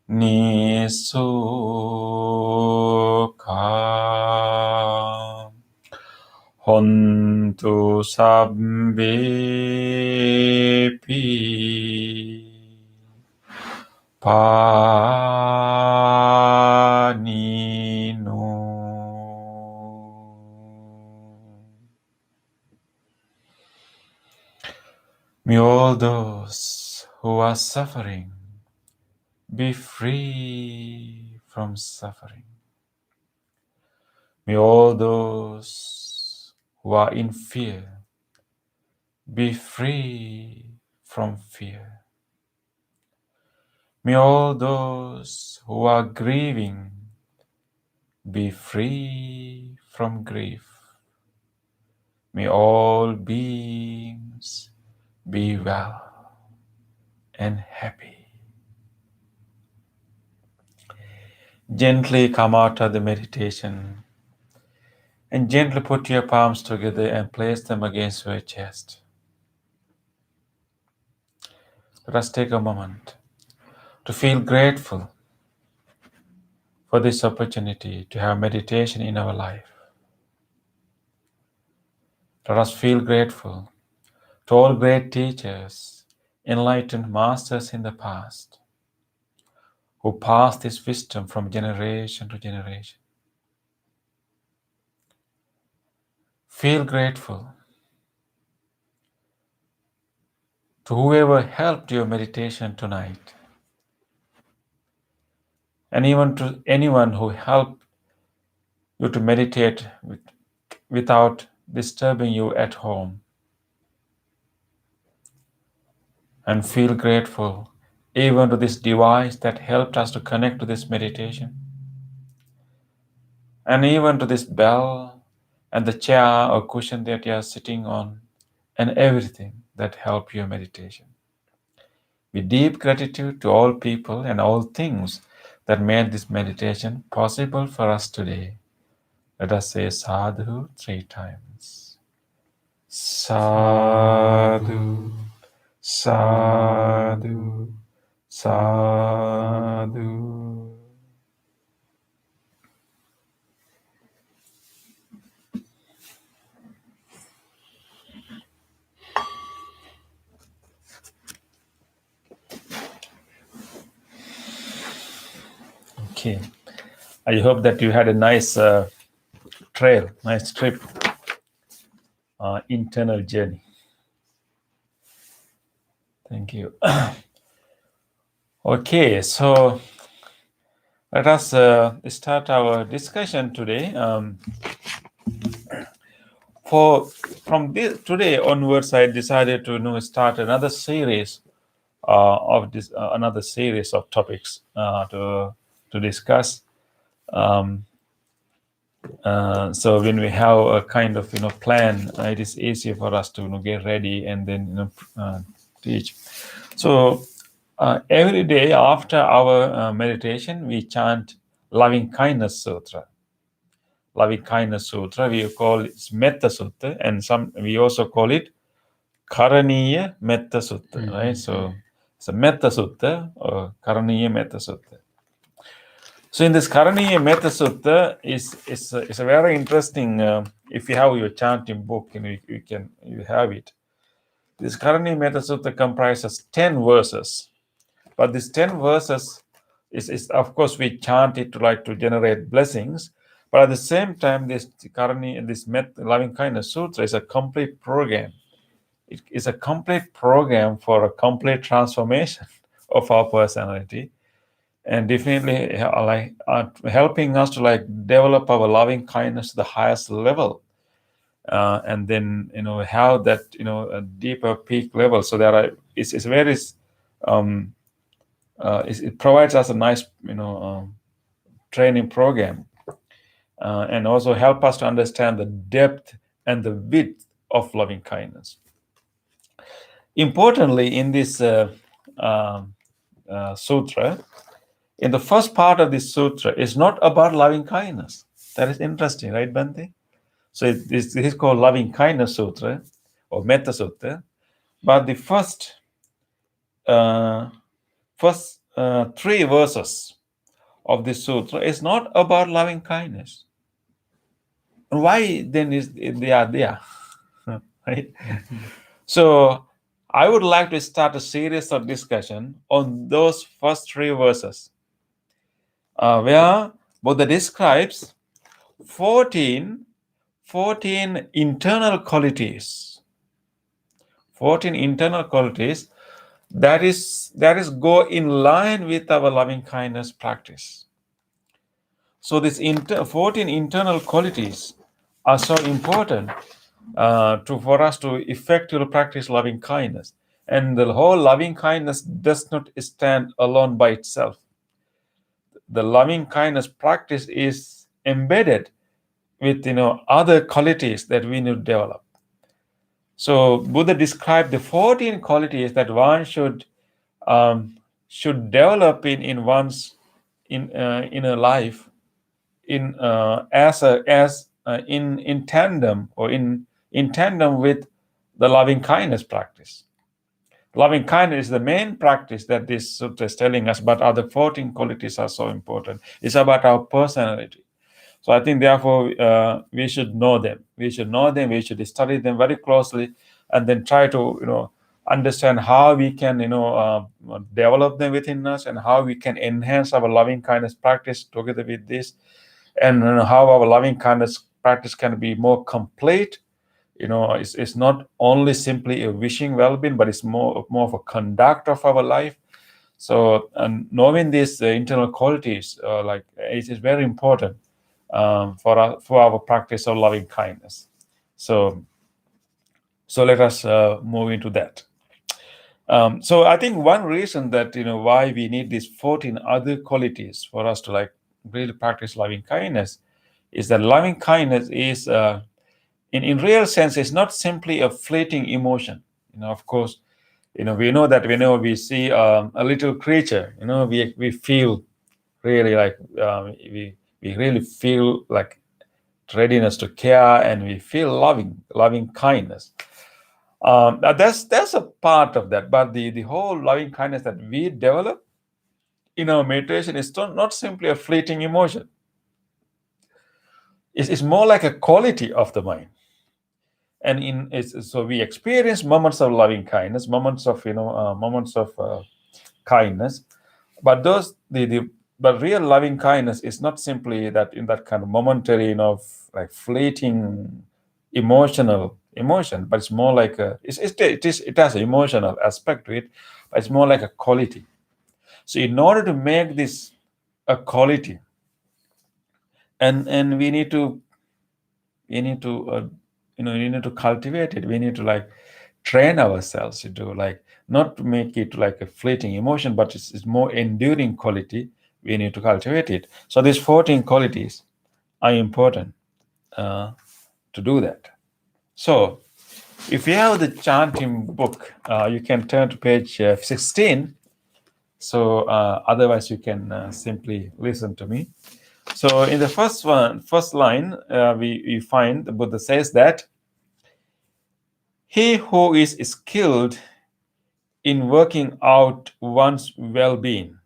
nisukha hontu sabbepi panino. May all those who are suffering be free from suffering. May all those who are in fear be free from fear. May all those who are grieving be free from grief. May all beings be well and happy. Gently come out of the meditation and gently put your palms together and place them against your chest. Let us take a moment to feel grateful for this opportunity to have meditation in our life. Let us feel grateful to all great teachers, enlightened masters in the past, who passed this wisdom from generation to generation. Feel grateful to whoever helped your meditation tonight, and even to anyone who helped you to meditate without disturbing you at home. And feel grateful even to this device that helped us to connect to this meditation, and even to this bell and the chair or cushion that you are sitting on, and everything that helped your meditation. With deep gratitude to all people and all things that made this meditation possible for us today, let us say sadhu 3 times. Sadhu, sadhu, sadhu. Okay. I hope that you had a nice trail, nice trip, internal journey. Thank you. Okay, so let us start our discussion today. Today onwards, I decided to start another series of this another series of topics to discuss. So when we have a kind of plan, it is easier for us to get ready and then teach. So every day after our meditation, we chant Loving Kindness Sutra. Loving Kindness Sutra, we call it Metta Sutta, and we also call it Karaniya Metta Sutta, right? So it's a Metta Sutta or Karaniya Metta Sutta. So in this Karaniya Metta Sutta is a very interesting. If you have your chanting book, you have it. This Karaniya Metta Sutta comprises 10 verses, but these 10 verses is of course we chant it to generate blessings, but at the same time this Loving Kindness Sutra is a complete program. It is a complete program for a complete transformation of our personality, and definitely helping us to develop our loving kindness to the highest level, and then have that a deeper peak level. So it's very it provides us a nice training program, and also help us to understand the depth and the width of loving kindness. Importantly, in this sutra, in the first part of this sutra, is not about loving kindness. That is interesting, right, Bhante? So this is called Loving Kindness Sutra or Metta Sutta, but the first 3 verses of this sutra is not about loving kindness. Why then they are there? Right? So I would like to start a series of discussion on those first 3 verses, where Buddha describes 14 internal qualities. 14 internal qualities that is go in line with our loving kindness practice. So these 14 internal qualities are so important for us to effectively practice loving kindness. And the whole loving kindness does not stand alone by itself. The loving kindness practice is embedded with other qualities that we need to develop. So Buddha described the 14 qualities that one should develop in one's inner life in tandem or in tandem with the loving kindness practice. Loving kindness is the main practice that this sutra is telling us, but other 14 qualities are so important. It's about our personality. So I think, therefore, we should know them. We should study them very closely, and then try to, understand how we can, develop them within us, and how we can enhance our loving kindness practice together with this, and how our loving kindness practice can be more complete it's not only simply a wishing well-being, but it's more of a conduct of our life. So, and knowing these internal qualities, it is very important for our practice of loving kindness. So let us move into that. So I think one reason that why we need these 14 other qualities for us to like really practice loving kindness is that loving kindness is in real sense is not simply a fleeting emotion. Of course, we know that whenever we see a little creature, we feel really like we really feel like readiness to care, and we feel loving kindness. That's a part of that, but the whole loving kindness that we develop in our meditation is not simply a fleeting emotion. It's more like a quality of the mind. And so we experience moments of loving kindness, moments of kindness, but but real loving kindness is not simply that in that kind of momentary, like fleeting emotion, but it's more like it has an emotional aspect to it, but it's more like a quality. So in order to make this a quality, and we need to cultivate it. We need to like train ourselves to do, like, not to make it like a fleeting emotion, but it's more enduring quality. We need to cultivate it. So these 14 qualities are important to do that. So if you have the chanting book, you can turn to page 16. So otherwise you can simply listen to me. So in the first line, we find the Buddha says that he who is skilled in working out one's well-being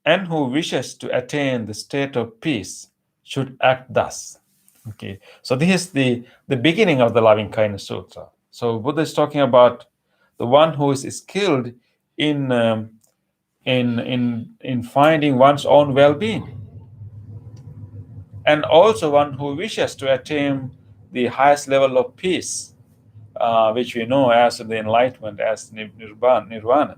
and who wishes to attain the state of peace should act thus. Okay, so this is the beginning of the Loving Kindness Sutra. So Buddha is talking about the one who is skilled in finding one's own well-being, and also one who wishes to attain the highest level of peace, which we know as the enlightenment, as nirvana.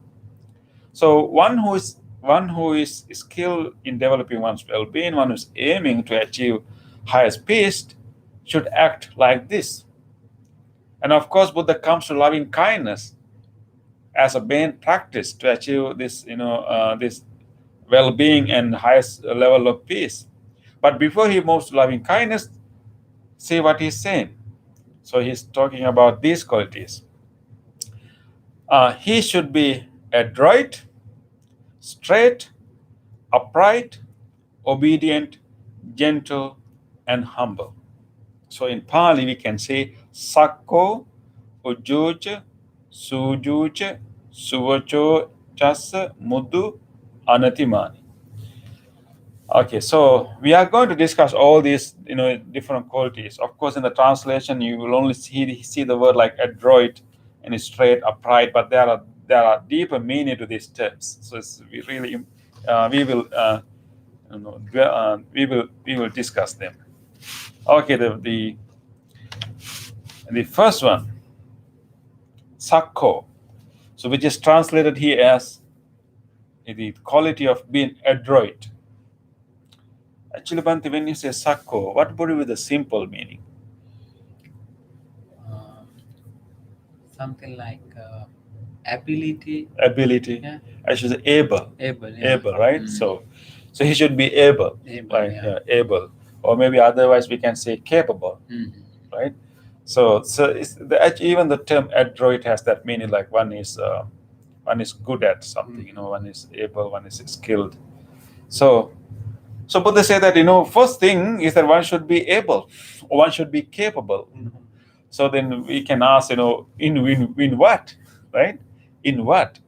So one who is skilled in developing one's well-being, one who is aiming to achieve highest peace, should act like this. And of course, Buddha comes to loving kindness as a main practice to achieve this, this well-being and highest level of peace. But before he moves to loving kindness, see what he's saying. So he's talking about these qualities. He should be adroit, straight, upright, obedient, gentle, and humble. So in Pali, we can say Sakko, Ujuja, Sujuja, Suvacho, Chasa, Mudu, Anatimani. Okay, so we are going to discuss all these, different qualities. Of course, in the translation, you will only see the word like adroit and straight, upright, but there are deeper meaning to these terms. So we will discuss them. Okay, the first one, Sakko, so which is translated here as the quality of being adroit. Actually, Bhante, when you say Sakko, what would be the simple meaning? Something like ability. Yeah. I should say able. Able, right? Mm. So he should be able. Able, or maybe otherwise we can say capable. Right? So even the term adroit has that meaning, like one is good at something. One is able, one is skilled. So Buddha say that first thing is that one should be able, or one should be capable. So then we can ask, in what, right? In what?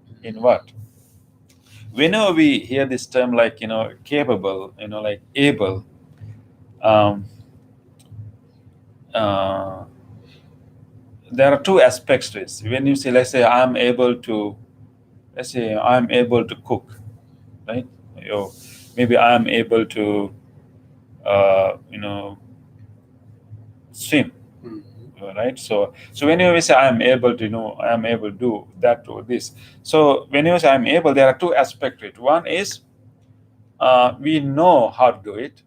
Whenever we hear this term like capable, like able, there are two aspects to it. When you say, let's say I'm able to cook, right? Maybe I'm able to swim, right? So whenever we say I am able to, I am able to do that or this. So whenever we say I am able, there are two aspects to it. One is we know how to do it.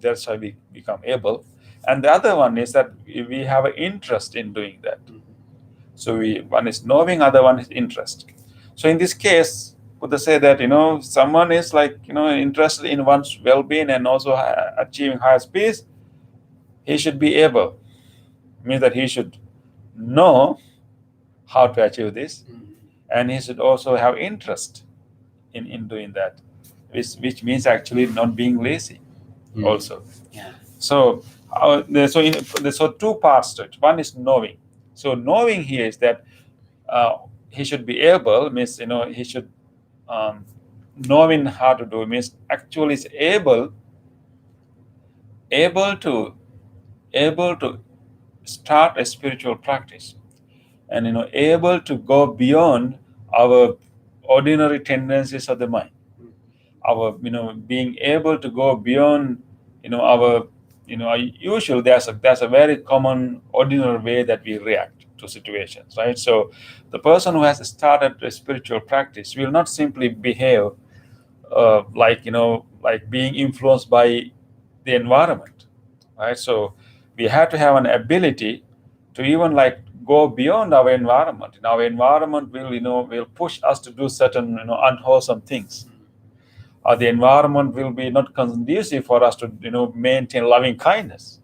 That's why we become able. And the other one is that we have an interest in doing that. So one is knowing, other one is interest. So in this case, Buddha say that someone is like interested in one's well-being and also achieving higher peace. He should be able, means that he should know how to achieve this, and he should also have interest in doing that, which means actually not being lazy also. Yeah. So so two parts to it. One is knowing. So knowing here is that he should be able, means he should knowing how to do, means actually is able to start a spiritual practice, and able to go beyond our ordinary tendencies of the mind, our being able to go beyond our usual. There's a very common ordinary way that we react to situations, right? So the person who has started a spiritual practice will not simply behave like being influenced by the environment, right? So we have to have an ability to even like go beyond our environment. And our environment will push us to do certain unwholesome things, or the environment will be not conducive for us to maintain loving kindness.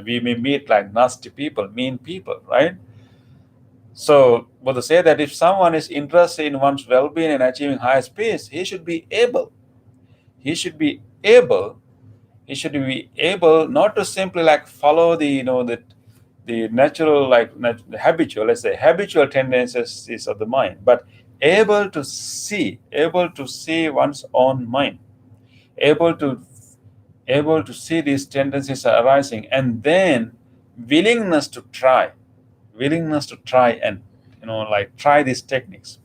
We may meet like nasty people, mean people, right? So Buddha say that if someone is interested in one's well-being and achieving highest peace, he should be able not to simply like follow the natural, like the habitual, let's say habitual tendencies of the mind, but able to see one's own mind, able to see these tendencies are arising, and then willingness to try and like try these techniques.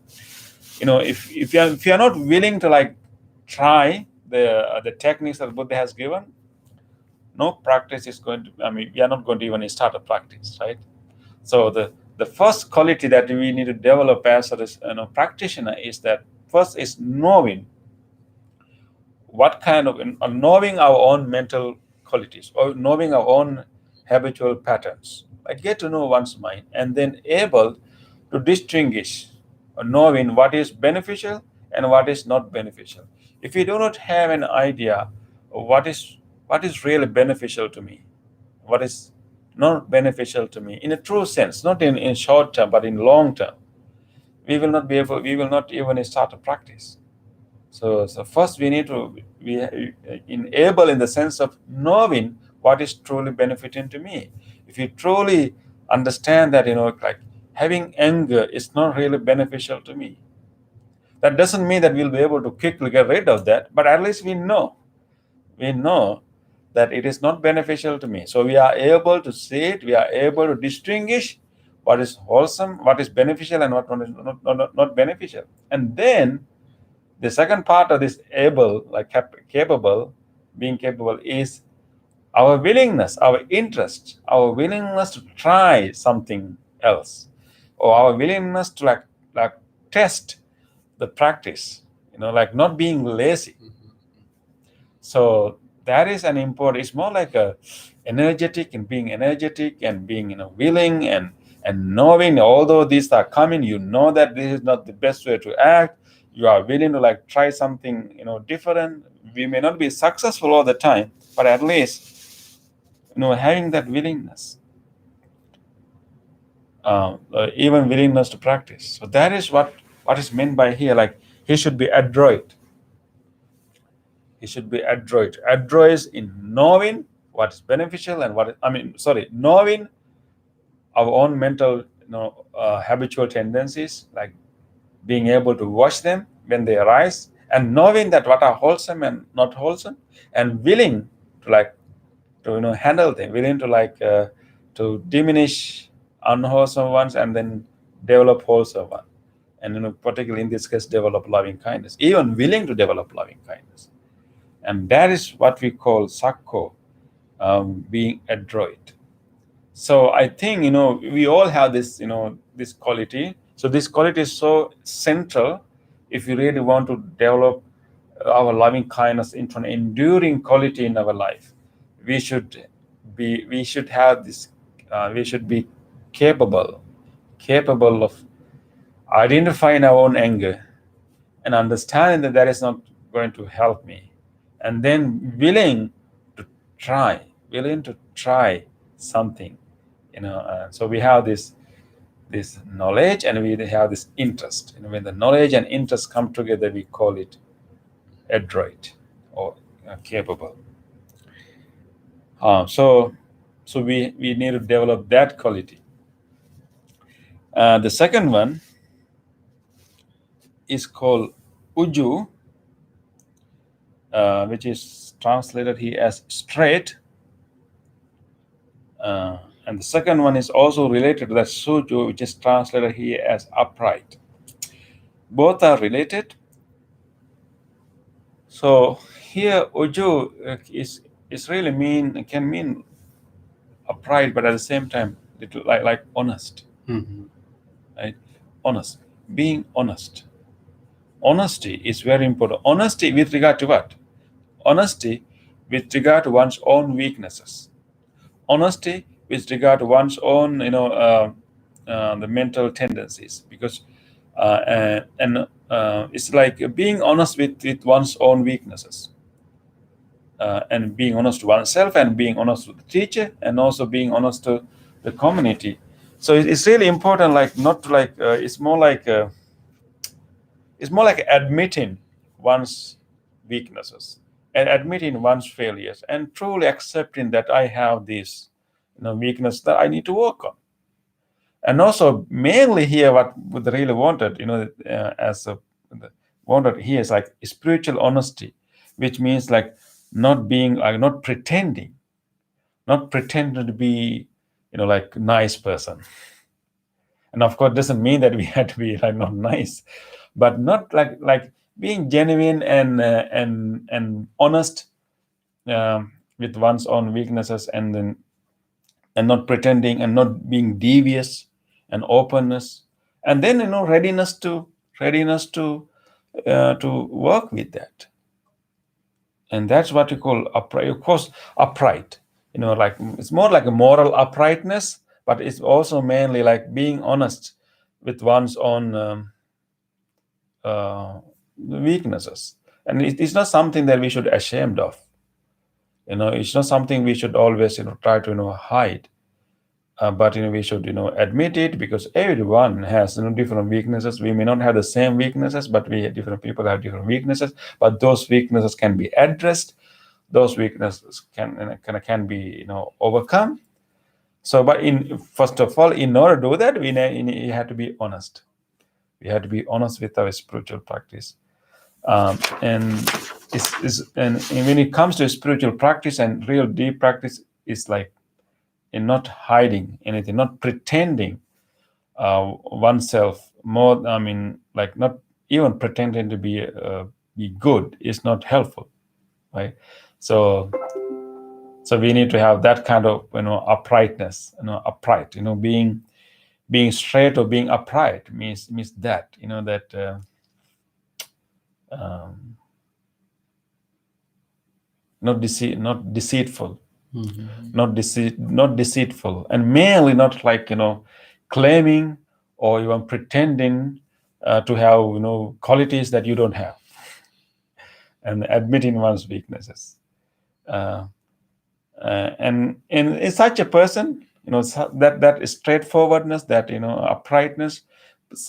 If you're not willing to like try the techniques that Buddha has given, no practice is going to, we are not going to even start a practice, right? So the first quality that we need to develop as a practitioner is that first is knowing what kind of knowing our own mental qualities, or knowing our own habitual patterns. Like get to know one's mind, and then able to distinguish, knowing what is beneficial and what is not beneficial. If you do not have an idea of what is really beneficial to me, what is not beneficial to me in a true sense, not in short term but in long term, we will not even start a practice. So first we need to be able in the sense of knowing what is truly benefiting to me. If you truly understand that like having anger is not really beneficial to me, that doesn't mean that we'll be able to quickly get rid of that, but at least we know that it is not beneficial to me. So we are able to see it, we are able to distinguish what is wholesome, what is beneficial, and what is not beneficial. And then the second part of this being capable is our willingness, our interest, our willingness to try something else, or our willingness to like test the practice, like not being lazy. So that is an important. It's more like a energetic and being willing and knowing. Although these are coming, that this is not the best way to act. You are willing to like try something different. We may not be successful all the time, but at least having that willingness, even willingness to practice. So that is what is meant by here. Like he should be adroit. He should be adroit. Adroit in knowing what is beneficial and knowing our own mental habitual tendencies, like being able to watch them when they arise, and knowing that what are wholesome and not wholesome, and willing to handle them, willing to to diminish unwholesome ones and then develop wholesome one, and particularly in this case develop loving kindness, even willing to develop loving kindness. And that is what we call sakko, being adroit. So I think, we all have this, this quality. So this quality is so central if we really want to develop our loving kindness into an enduring quality in our life. We should have this. We should be capable of identifying our own anger and understanding that that is not going to help me, and then to try willing to try something. So we have this knowledge and we have this interest. When the knowledge and interest come together, we call it adroit or capable. So we need to develop that quality. The second one is called uju, which is translated here as straight. And the second one is also related to that suju, which is translated here as upright. Both are related. So here uju is really can mean upright, but at the same time little like honest. Right? Honest. Being honest. Honesty is very important. Honesty with regard to what? Honesty with regard to one's own weaknesses. Honesty with regard to one's own, the mental tendencies. Because it's like being honest with one's own weaknesses, and being honest to oneself, and being honest to the teacher, and also being honest to the community. So it's really important, like not to like. It's more like admitting one's weaknesses and admitting one's failures and truly accepting that I have this, weakness that I need to work on. And also, mainly here, what we really wanted, wanted here is like spiritual honesty, which means like not being, like not pretending to be, like nice person. And of course, doesn't mean that we had to be like not nice, but not like being genuine and honest, with one's own weaknesses, and not pretending, and not being devious, and openness, and then readiness to work with that. And that's what you call upright. Of course, upright, like it's more like a moral uprightness, but it's also mainly like being honest with one's own weaknesses. And it's not something that we should be ashamed of. It's not something we should always try to hide. But we should admit it, because everyone has different weaknesses. We may not have the same weaknesses, but different people have different weaknesses. But those weaknesses can be addressed. Those weaknesses can be overcome. So, but first of all, in order to do that, we have to be honest. We have to be honest with our spiritual practice. And when it comes to spiritual practice and real deep practice, it's like in not hiding anything, not pretending oneself more. I mean, like not even pretending to be good is not helpful, right? So we need to have that kind of uprightness, upright. Being straight or being upright means that that. Not deceitful, not deceitful, and mainly not like claiming or even pretending to have qualities that you don't have, and admitting one's weaknesses. And in such a person, that straightforwardness, that uprightness,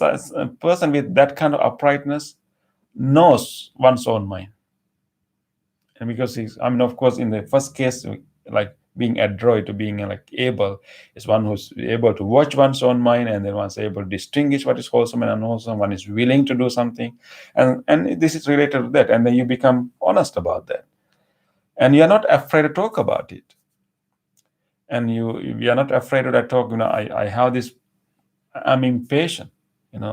a person with that kind of uprightness knows one's own mind. And because of course, in the first case, like being adroit to being like able, is one who's able to watch one's own mind, and then one's able to distinguish what is wholesome and unwholesome. One is willing to do something, and this is related to that. And then you become honest about that, and you're not afraid to talk about it. And you are not afraid to talk. I have this. I'm impatient.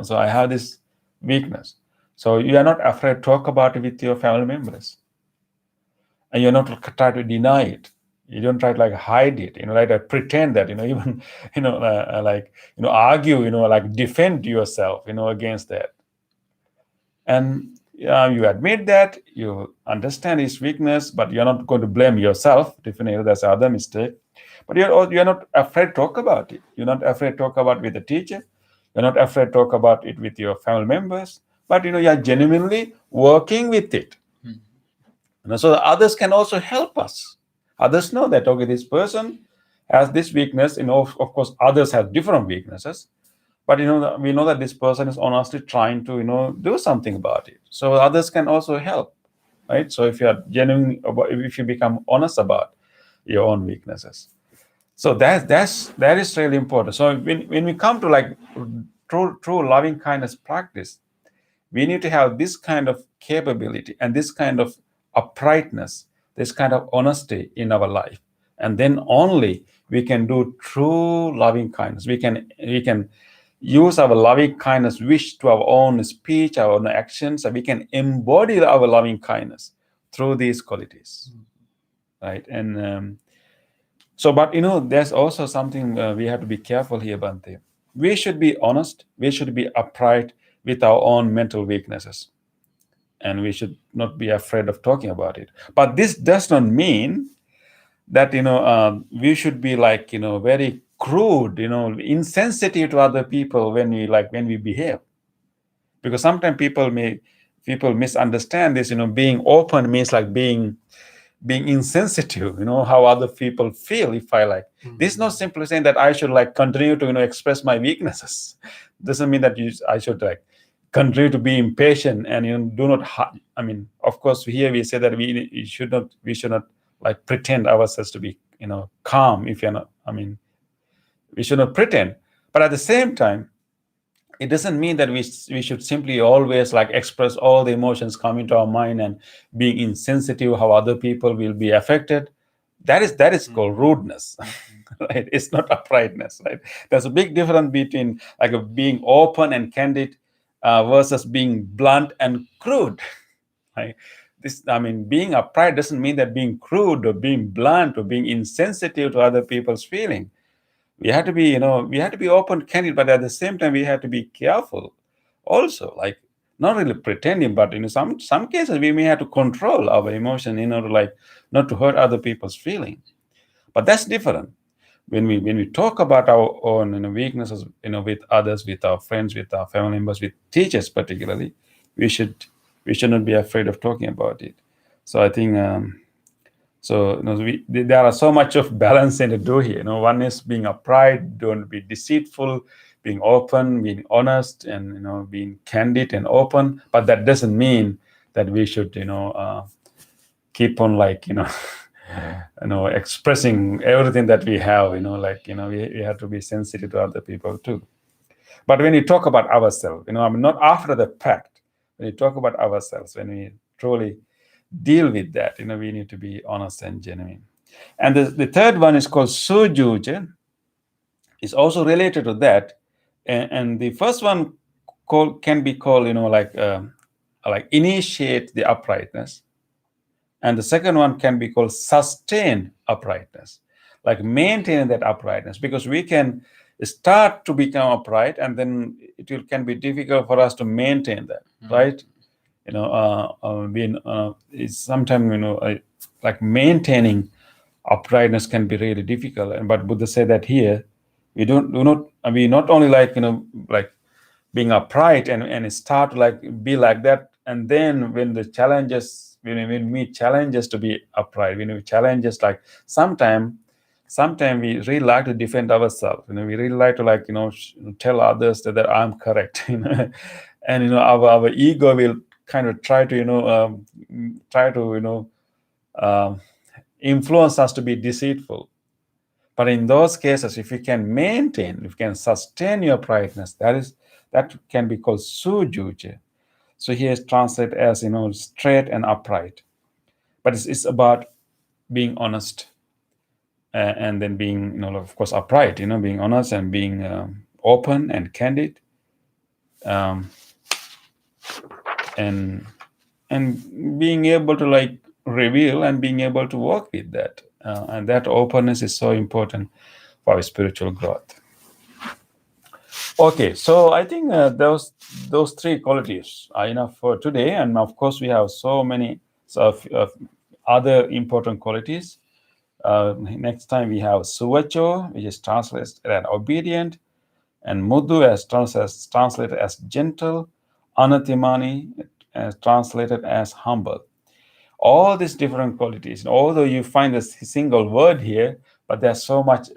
So I have this weakness. So you are not afraid to talk about it with your family members. And you're not trying to deny it. You don't try to like hide it, like pretend that, even, like, argue, like defend yourself, against that. And you admit that, you understand his weakness, but you're not going to blame yourself. Definitely, that's other mistake. But you're not afraid to talk about it. You're not afraid to talk about it with the teacher. You're not afraid to talk about it with your family members. But you're genuinely working with it. So the others can also help us. Others know that, okay, this person has this weakness. Of course, others have different weaknesses. But we know that this person is honestly trying to do something about it. So others can also help, right? So if you are genuine about, if you become honest about your own weaknesses, so that is really important. So when we come to like true loving kindness practice, we need to have this kind of capability and this kind of uprightness, this kind of honesty in our life, and then only we can do true loving kindness. We can use our loving kindness wish to our own speech, our own actions, and we can embody our loving kindness through these qualities, right? And but there's also something we have to be careful here, Bante. We should be honest, we should be upright with our own mental weaknesses, and we should not be afraid of talking about it. But this does not mean that we should be like very crude, insensitive to other people when we behave, because sometimes people misunderstand this. Being open means like being insensitive, how other people feel. If I like, this is not simply saying that I should like continue to express my weaknesses. Doesn't mean that I should like continue to be impatient and do not I mean, of course, here we say that we should not like pretend ourselves to be calm. If you're not, I mean, we should not pretend. But at the same time, it doesn't mean that we should simply always like express all the emotions coming to our mind and being insensitive how other people will be affected. That is called rudeness. Right? It's not uprightness, right? There's a big difference between like being open and candid versus being blunt and crude. Right? Being upright doesn't mean that being crude or being blunt or being insensitive to other people's feeling. We have to be open, candid, but at the same time we have to be careful also, like not really pretending, but in some cases we may have to control our emotion in order like not to hurt other people's feeling. But that's different. When we talk about our own weaknesses, with others, with our friends, with our family members, with teachers particularly, we should not be afraid of talking about it. So I think there are so much of balancing to do here. One is being upright, don't be deceitful, being open, being honest, and being candid and open. But that doesn't mean that we should keep on like expressing everything that we have. We have to be sensitive to other people too. But when you talk about ourselves, not after the fact. When you talk about ourselves, when we truly deal with that, we need to be honest and genuine. And the third one is called sujuje. It's also related to that. And the first one can be called, like initiate the uprightness. And the second one can be called sustain uprightness, like maintaining that uprightness, because we can start to become upright and then can be difficult for us to maintain that, right? It's sometimes like maintaining uprightness can be really difficult. But Buddha said that here we not only like like being upright and start to like be like that, and then when the challenges, when we meet challenges to be upright, when we challenges, like sometimes we really like to defend ourselves. We really like to like tell others that I'm correct. And our ego will kind of try to influence us to be deceitful. But in those cases, if you can sustain your uprightness, that can be called sujuje. So here is translated as straight and upright. But it's about being honest, and then being of course upright. Being honest and being open and candid, and being able to like reveal and being able to work with that. and that openness is so important for our spiritual growth. Okay, so I think those three qualities are enough for today, and of course we have so many other important qualities. Next time we have suvacho, which is translated as obedient, and muddu as translated as gentle, anatimani as translated as humble. All these different qualities, although you find a single word here, but there's so much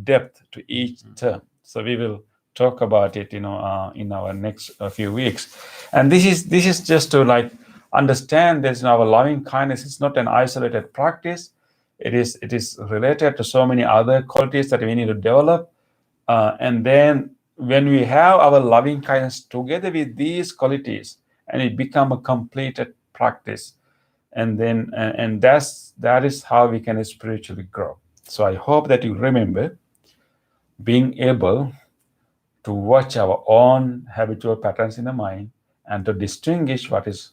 depth to each term. So we will talk about it, in our next few weeks. And this is just to like understand this in our loving kindness. It's not an isolated practice. It is related to so many other qualities that we need to develop. And then when we have our loving kindness together with these qualities, and it become a completed practice, and then and that is how we can spiritually grow. So I hope that you remember being able to watch our own habitual patterns in the mind and to distinguish what is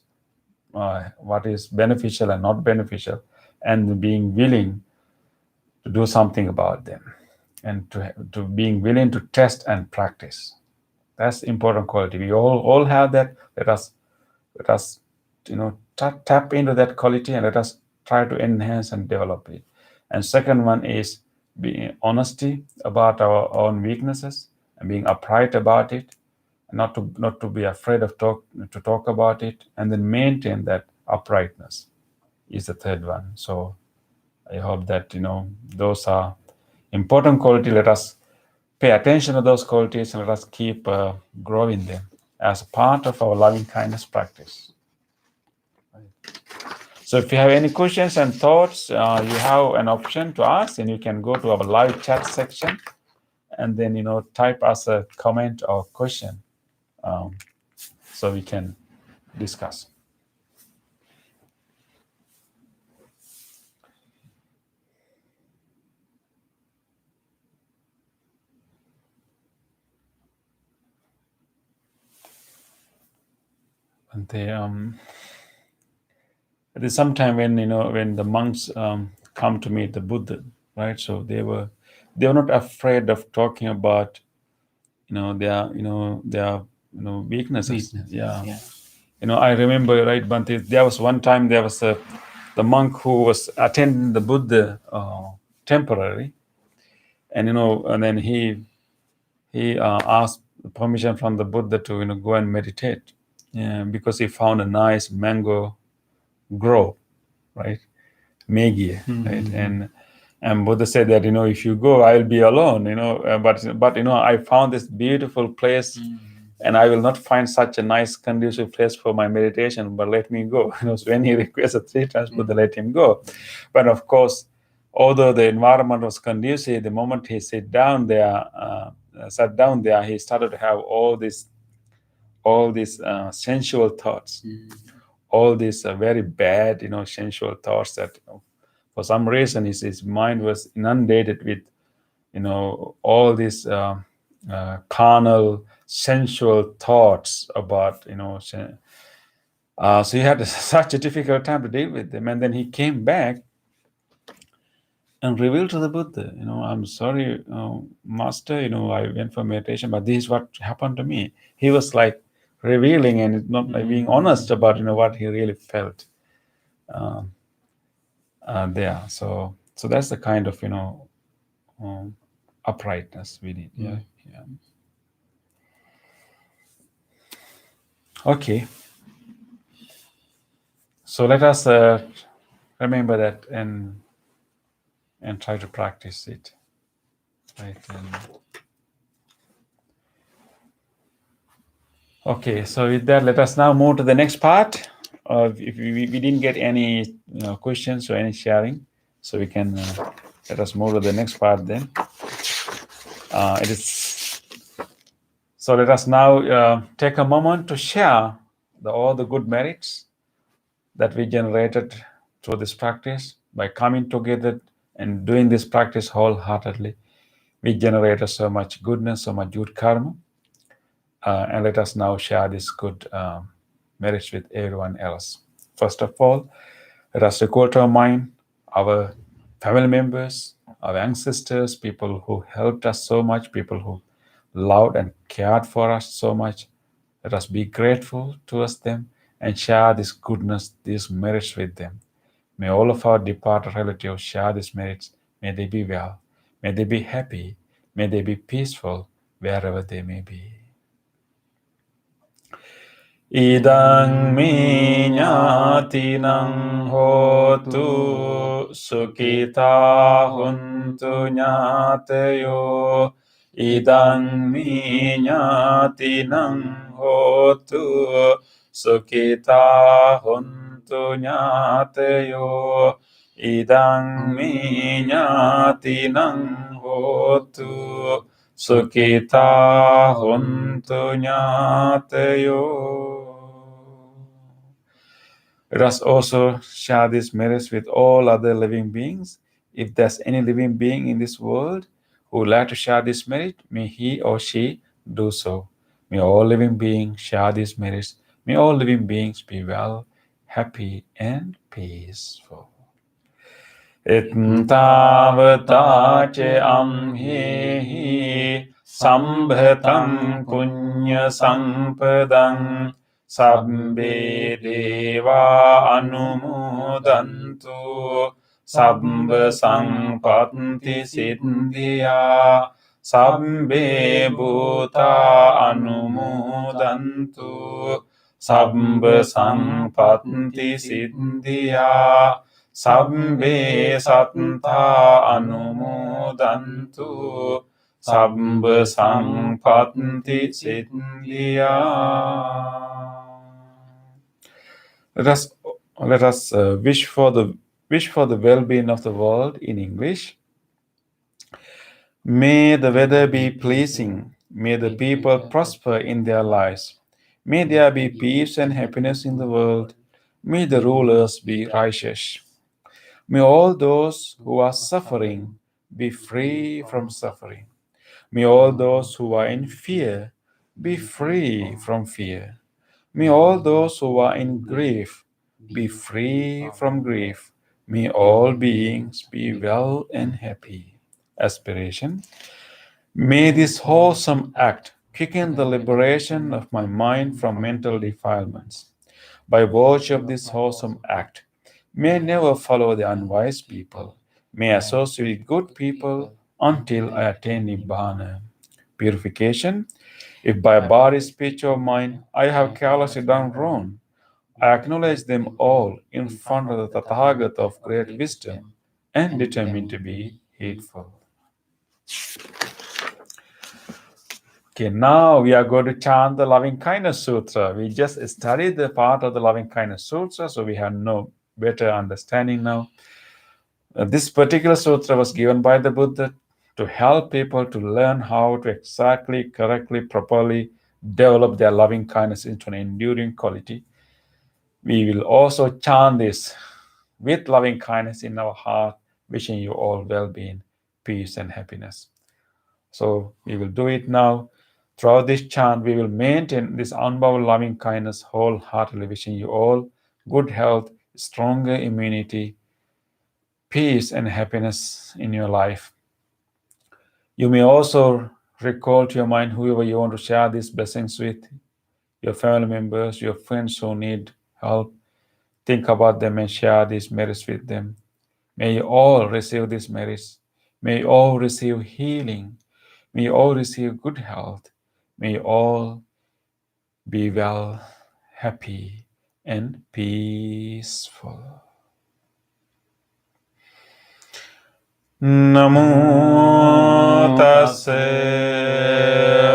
beneficial and not beneficial, and being willing to do something about them, and to being willing to test and practice. That's important quality. We all have that. Let us tap into that quality, and let us try to enhance and develop it. And second one is being honesty about our own weaknesses and being upright about it, and not to be afraid of talk about it, and then maintain that uprightness is the third one. So I hope that those are important qualities. Let us pay attention to those qualities, and let us keep growing them as a part of our loving kindness practice. So if you have any questions and thoughts, you have an option to ask, and you can go to our live chat section and then type us a comment or question, so we can discuss. And there's sometime when the monks come to meet the Buddha, right? So they were not afraid of talking about their weaknesses. Yeah. I remember, right, Bhante, there was one time there was the monk who was attending the Buddha temporarily, and and then he asked permission from the Buddha to go and meditate, because he found a nice mango grove, right, Megie, right, and Buddha said that if you go, I'll be alone, but I found this beautiful place, and I will not find such a nice conducive place for my meditation, but let me go. So when he requested 3 times, Buddha let him go. But of course, although the environment was conducive, the moment he sat down there, he started to have all these sensual thoughts, all these very bad, sensual thoughts that for some reason his mind was inundated with, all these carnal, sensual thoughts about, so he had such a difficult time to deal with them. And then he came back and revealed to the Buddha, I'm sorry, Master, I went for meditation, but this is what happened to me. He was like revealing and not like being honest about, what he really felt there. So that's the kind of, uprightness we need. Yeah. Okay. So let us remember that and try to practice it. Right. Okay. So with that, let us now move to the next part. If we didn't get any questions or any sharing, so we can let us move to the next part then. It is. So let us now take a moment to share all the good merits that we generated through this practice. By coming together and doing this practice wholeheartedly, we generated so much goodness, so much good karma. And let us now share this good merits with everyone else. First of all, let us recall to our mind our family members, our ancestors, people who helped us so much, people who loved and cared for us so much. Let us be grateful towards them and share this goodness, these merits with them. May all of our departed relatives share these merits. May they be well. May they be happy. May they be peaceful wherever they may be. Idang minyatinang hotu sukita huntu nyateyo. Idang minyatinang hotu sukita huntu nyateyo. Idang minyatinang hotu sukita huntu nyateyo. Let us also share these merits with all other living beings. If there's any living being in this world who would like to share this merit, may he or she do so. May all living beings share these merits. May all living beings be well, happy, and peaceful. Ettavata che amhehi sambhatam punya sampadang sabbe deva anumodantu sabba sampatti siddhya sabbe bhuta anumodantu sabba sampatti siddhya sabbe satta anumodantu sabba sampatti siddhya. Let us wish for the well-being of the world in English. May the weather be pleasing. May the people prosper in their lives. May there be peace and happiness in the world. May the rulers be righteous. May all those who are suffering be free from suffering. May all those who are in fear be free from fear. May all those who are in grief be free from grief. May all beings be well and happy. Aspiration. May this wholesome act quicken the liberation of my mind from mental defilements. By virtue of this wholesome act, may I never follow the unwise people. May I associate with good people until I attain Nibbana. Purification. If by body, speech, or mind I have carelessly done wrong, I acknowledge them all in front of the Tathagata of great wisdom and determine to be heedful. Okay, now we are going to chant the Loving Kindness Sutra. We just studied the part of the Loving Kindness Sutra, so we have no better understanding now. This particular sutra was given by the Buddha to help people to learn how to exactly, correctly, properly develop their loving kindness into an enduring quality. We will also chant this with loving kindness in our heart, wishing you all well-being, peace, and happiness. So we will do it now. Throughout this chant, we will maintain this unbounded loving kindness wholeheartedly, wishing you all good health, stronger immunity, peace, and happiness in your life. You may also recall to your mind whoever you want to share these blessings with, your family members, your friends who need help. Think about them and share these merits with them. May you all receive these merits. May you all receive healing. May you all receive good health. May you all be well, happy, and peaceful. Namo tassa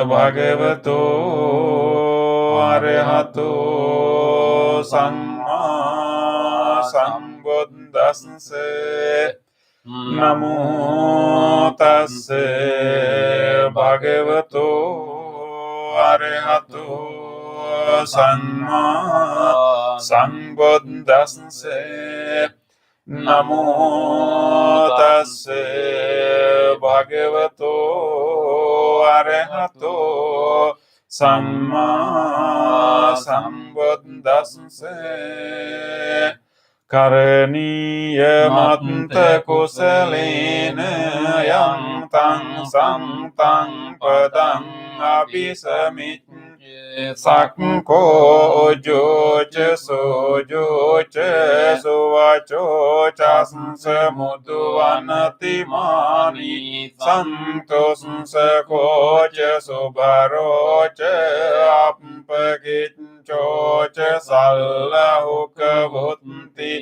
bhagavato arahato samma sambuddhassa. Namo tassa bhagavato arahato samma sambuddhassa. Namo tassa bhagavato arahato samma sambuddhassa. කරණීය මත්ත කුසලේන යං තං සම්තං පදං අபிසමිච්ඡේ සක්ඛෝ ජෝච සෝජෝච සුවචෝ චස්ස මුදු වනතිමානි සන්තෝසකෝච සුබරෝච අප්පකිච්ඡෝච සල්ලහුක වුත්ති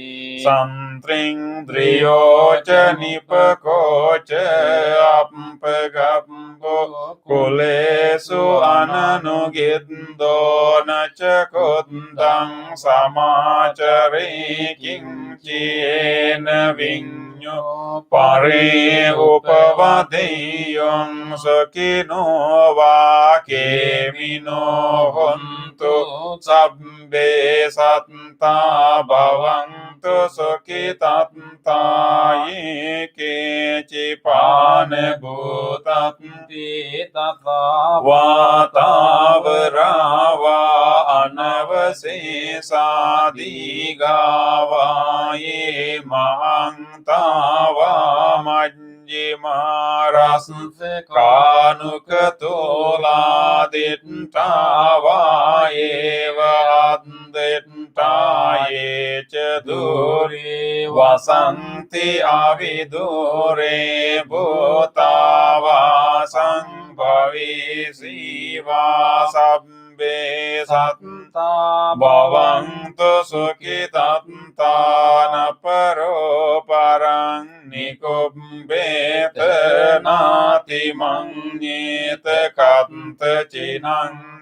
සන්ත්‍රින්ද්‍රියෝච නිපකෝච අප්පගම්බෝ කුලේසු අනනුගින්දෝ නච කුද්දං සමාචරේ කිංචේන විඤ්ඤෝ පරේ උපවදේයං සකිනෝ වාකේමිනෝ හොන්තු සබ්බේ සත්තා භවන්තු සුඛිතත්තා යේකේචිපාන භූතත්ති තථා වාතාවරවා අනවසේසාදීගාවායේ මහන්තාවා මජ්ජිමාරස්ස කානුකතෝලාදිට්ඨාවායේව අද්දිට්ඨායේ ච දුරේ වසන්ති අවිදුරේ භූතාවා සංභවේසීවා සබ්බේ සත්තා භවන්තු සුඛිතත්තාන පරෝ පරං නිකුම්බේත නාති මඤ්ඤේත කන්ත චිනං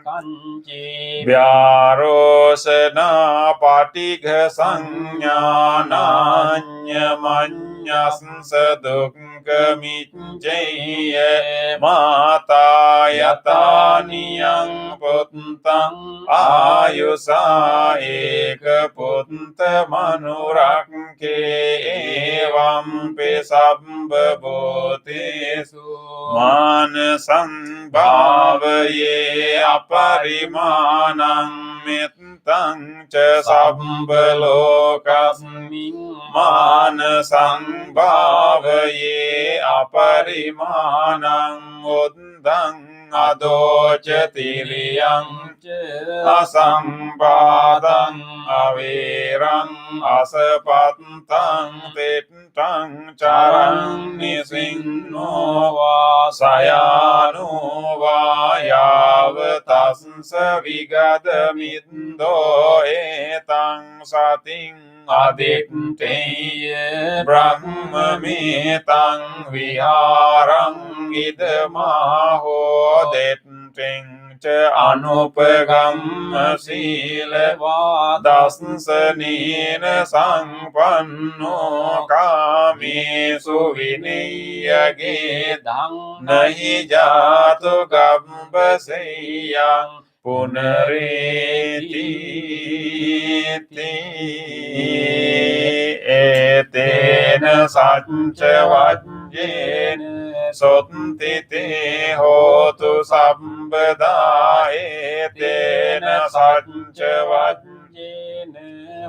කංචේ ව්‍යාරෝසනා පටිඝ සංඥානාඤ්ඤමඤ්ඤස්ස දුක්ඛමිච්ඡේය මාතා යතානියං පුත්තං ආයුසා ඒක පුත්ත මනුරක්ඛේ එවං පෙසබ්බ භූතේසු මාන සංභාවයේ අපරිමාණං මෙත්තං ච සබ්බ ලෝකස්මින් මාන සංභාවයේ අපරිමාණං උද්දං අදෝච තිරියං ච අසම්පාදං අවේරං අසපත්තං තෙට්ඨං චරං නිසින්නෝ වාසයානෝ වායාව තස්ස විගදමින්දෝ ඒතං සතින් අදිත්තේය බ්‍රහ්මමේතං විහාරං ඉදමාහෝ දෙත්තෙන් ච අනුපගම්ම සීලවා දස්සනේන සංපන්නෝ කාමේසු විනය්‍යගේ ධං නහි ජාතු ගම්බසෙයං පුනරේති ඒතේන සච්ච වජ්ජේන සොත්ති තේ හෝතු සම්බදා ඒතේන සච්ච වජ්ජේන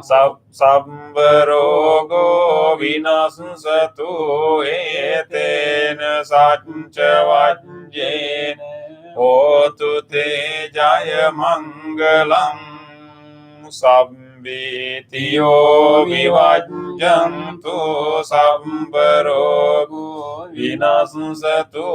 සබ්බ රෝගෝ විනස්සතු ඒතේන සච්ච වජ්ජේන හෝතු තේ ජය මංගලං සබ්බීතියෝ විවජ්ජන්තු සබ්බ රෝගෝ විනස්සතු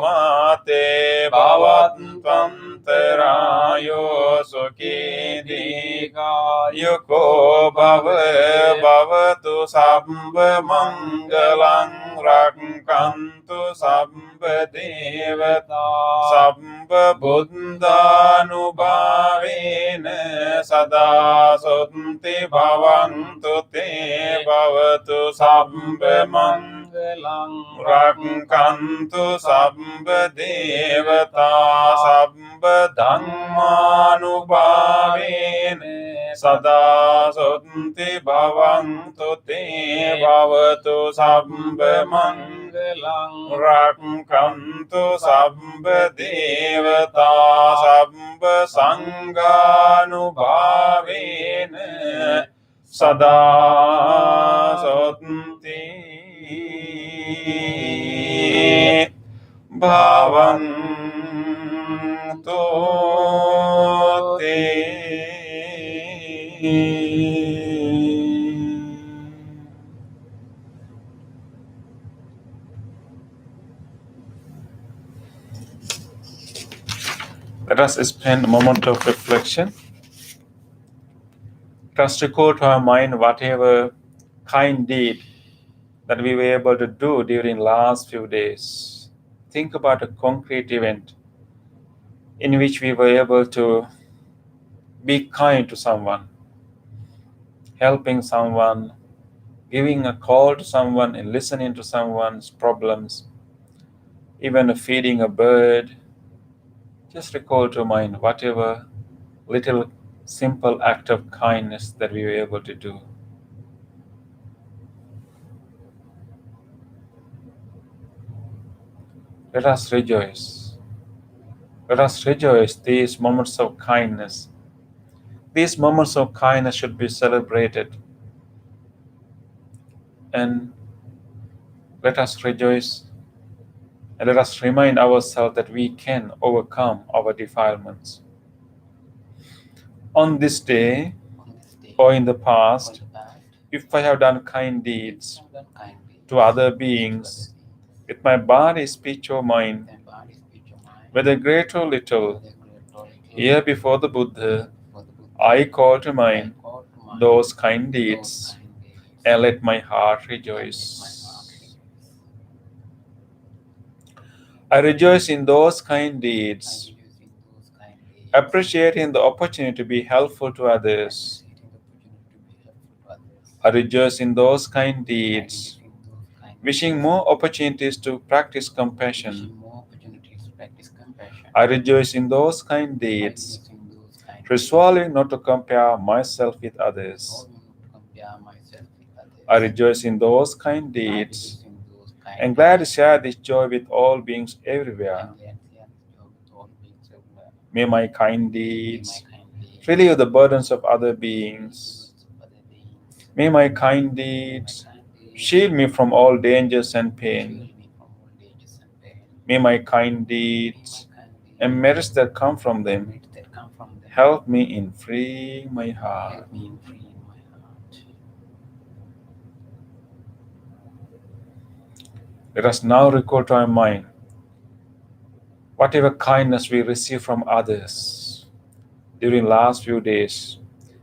මාතේ භවත්වන්තරායෝ සුඛී දීඝායුකෝ භවතු සබ්බ මංගලං රක්ඛන්තු සබ්බ දේවතා සබ්බ බුද්ධානුභාවේන සදා සොත්ති භවන්තු තේ භවතු සබ්බ මංගලං රක්ඛන්තු සබ්බ දේවතා සබ්බ ධම්මානුභාවේන සදා සොත්ති භවන්තු තේ භවතු සබ්බ මංගලං රක්ඛන්තු සබ්බ දේවතා සබ්බ සංඝානුභාවේන sada sotanti bhavantu te. Let us spend a moment of reflection. Let us recall to our mind whatever kind deed that we were able to do during last few days. Think about a concrete event in which we were able to be kind to someone, helping someone, giving a call to someone and listening to someone's problems, even feeding a bird. Just recall to mind whatever little simple act of kindness that we were able to do. Let us rejoice. Let us rejoice these moments of kindness. These moments of kindness should be celebrated. And let us rejoice and let us remind ourselves that we can overcome our defilements. On this day or in the past, if I have done kind deeds to other beings with my body, speech, or mind, whether great or little, here before the Buddha, I call to mind those kind deeds and let my heart rejoice. I rejoice in those kind deeds, appreciating the opportunity to be helpful to others. I rejoice in those kind deeds, wishing more opportunities to practice compassion. I rejoice in those kind deeds, resolving not to compare myself with others. I rejoice in those kind deeds, and glad to share this joy with all beings everywhere. May my kind deeds relieve the burdens of other beings. May my kind deeds shield me from all dangers and pain. May my kind deeds and merits that come from them help me in freeing my heart. Let us now recall to our mind whatever kindness we receive from others during last few days.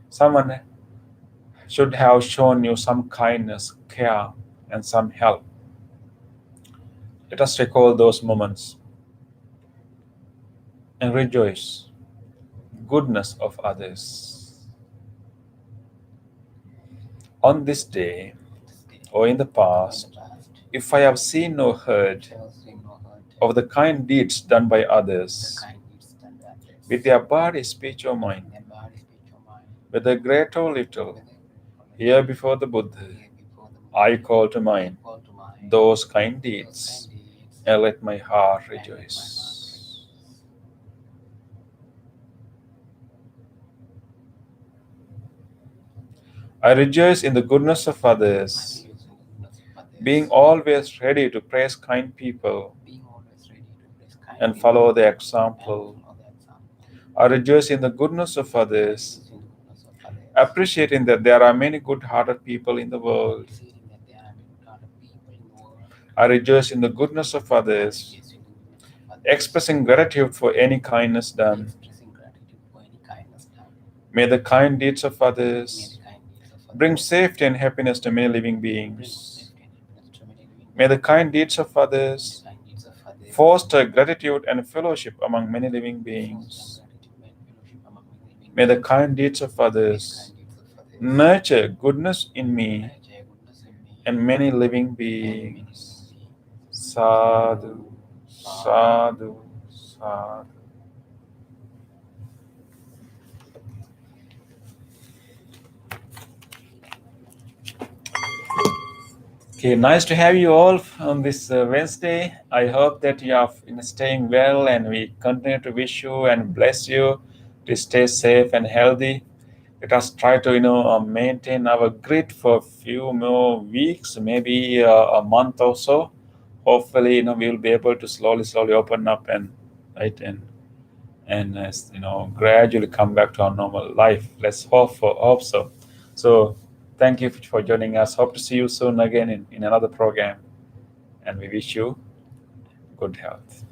Someone should have shown you some kindness, care, and some help. Let us recall those moments and rejoice goodness of others. On this day or in the past, if I have seen or heard of the kind deeds done by others with their body, speech, or mind, whether great or little, here before the Buddha, I call to mind those kind deeds and let my heart rejoice. I rejoice in the goodness of others, being always ready to praise kind people and follow their example. I rejoice in the goodness of others, appreciating that there are many good-hearted people in the world. I rejoice in the goodness of others, expressing gratitude for any kindness done. May the kind deeds of others bring safety and happiness to many living beings. May the kind deeds of others foster gratitude and fellowship among many living beings. May the kind deeds of others nurture goodness in me and many living beings. Sadhu, sadhu, sadhu. Okay, nice to have you all on this Wednesday. I hope that you are staying well, and we continue to wish you and bless you to stay safe and healthy. let us try to maintain our grit for a few more weeks, maybe a month or so. Hopefully, we will be able to slowly open up and right and gradually come back to our normal life. Let's hope so. So thank you for joining us. Hope to see you soon again in another program, and we wish you good health.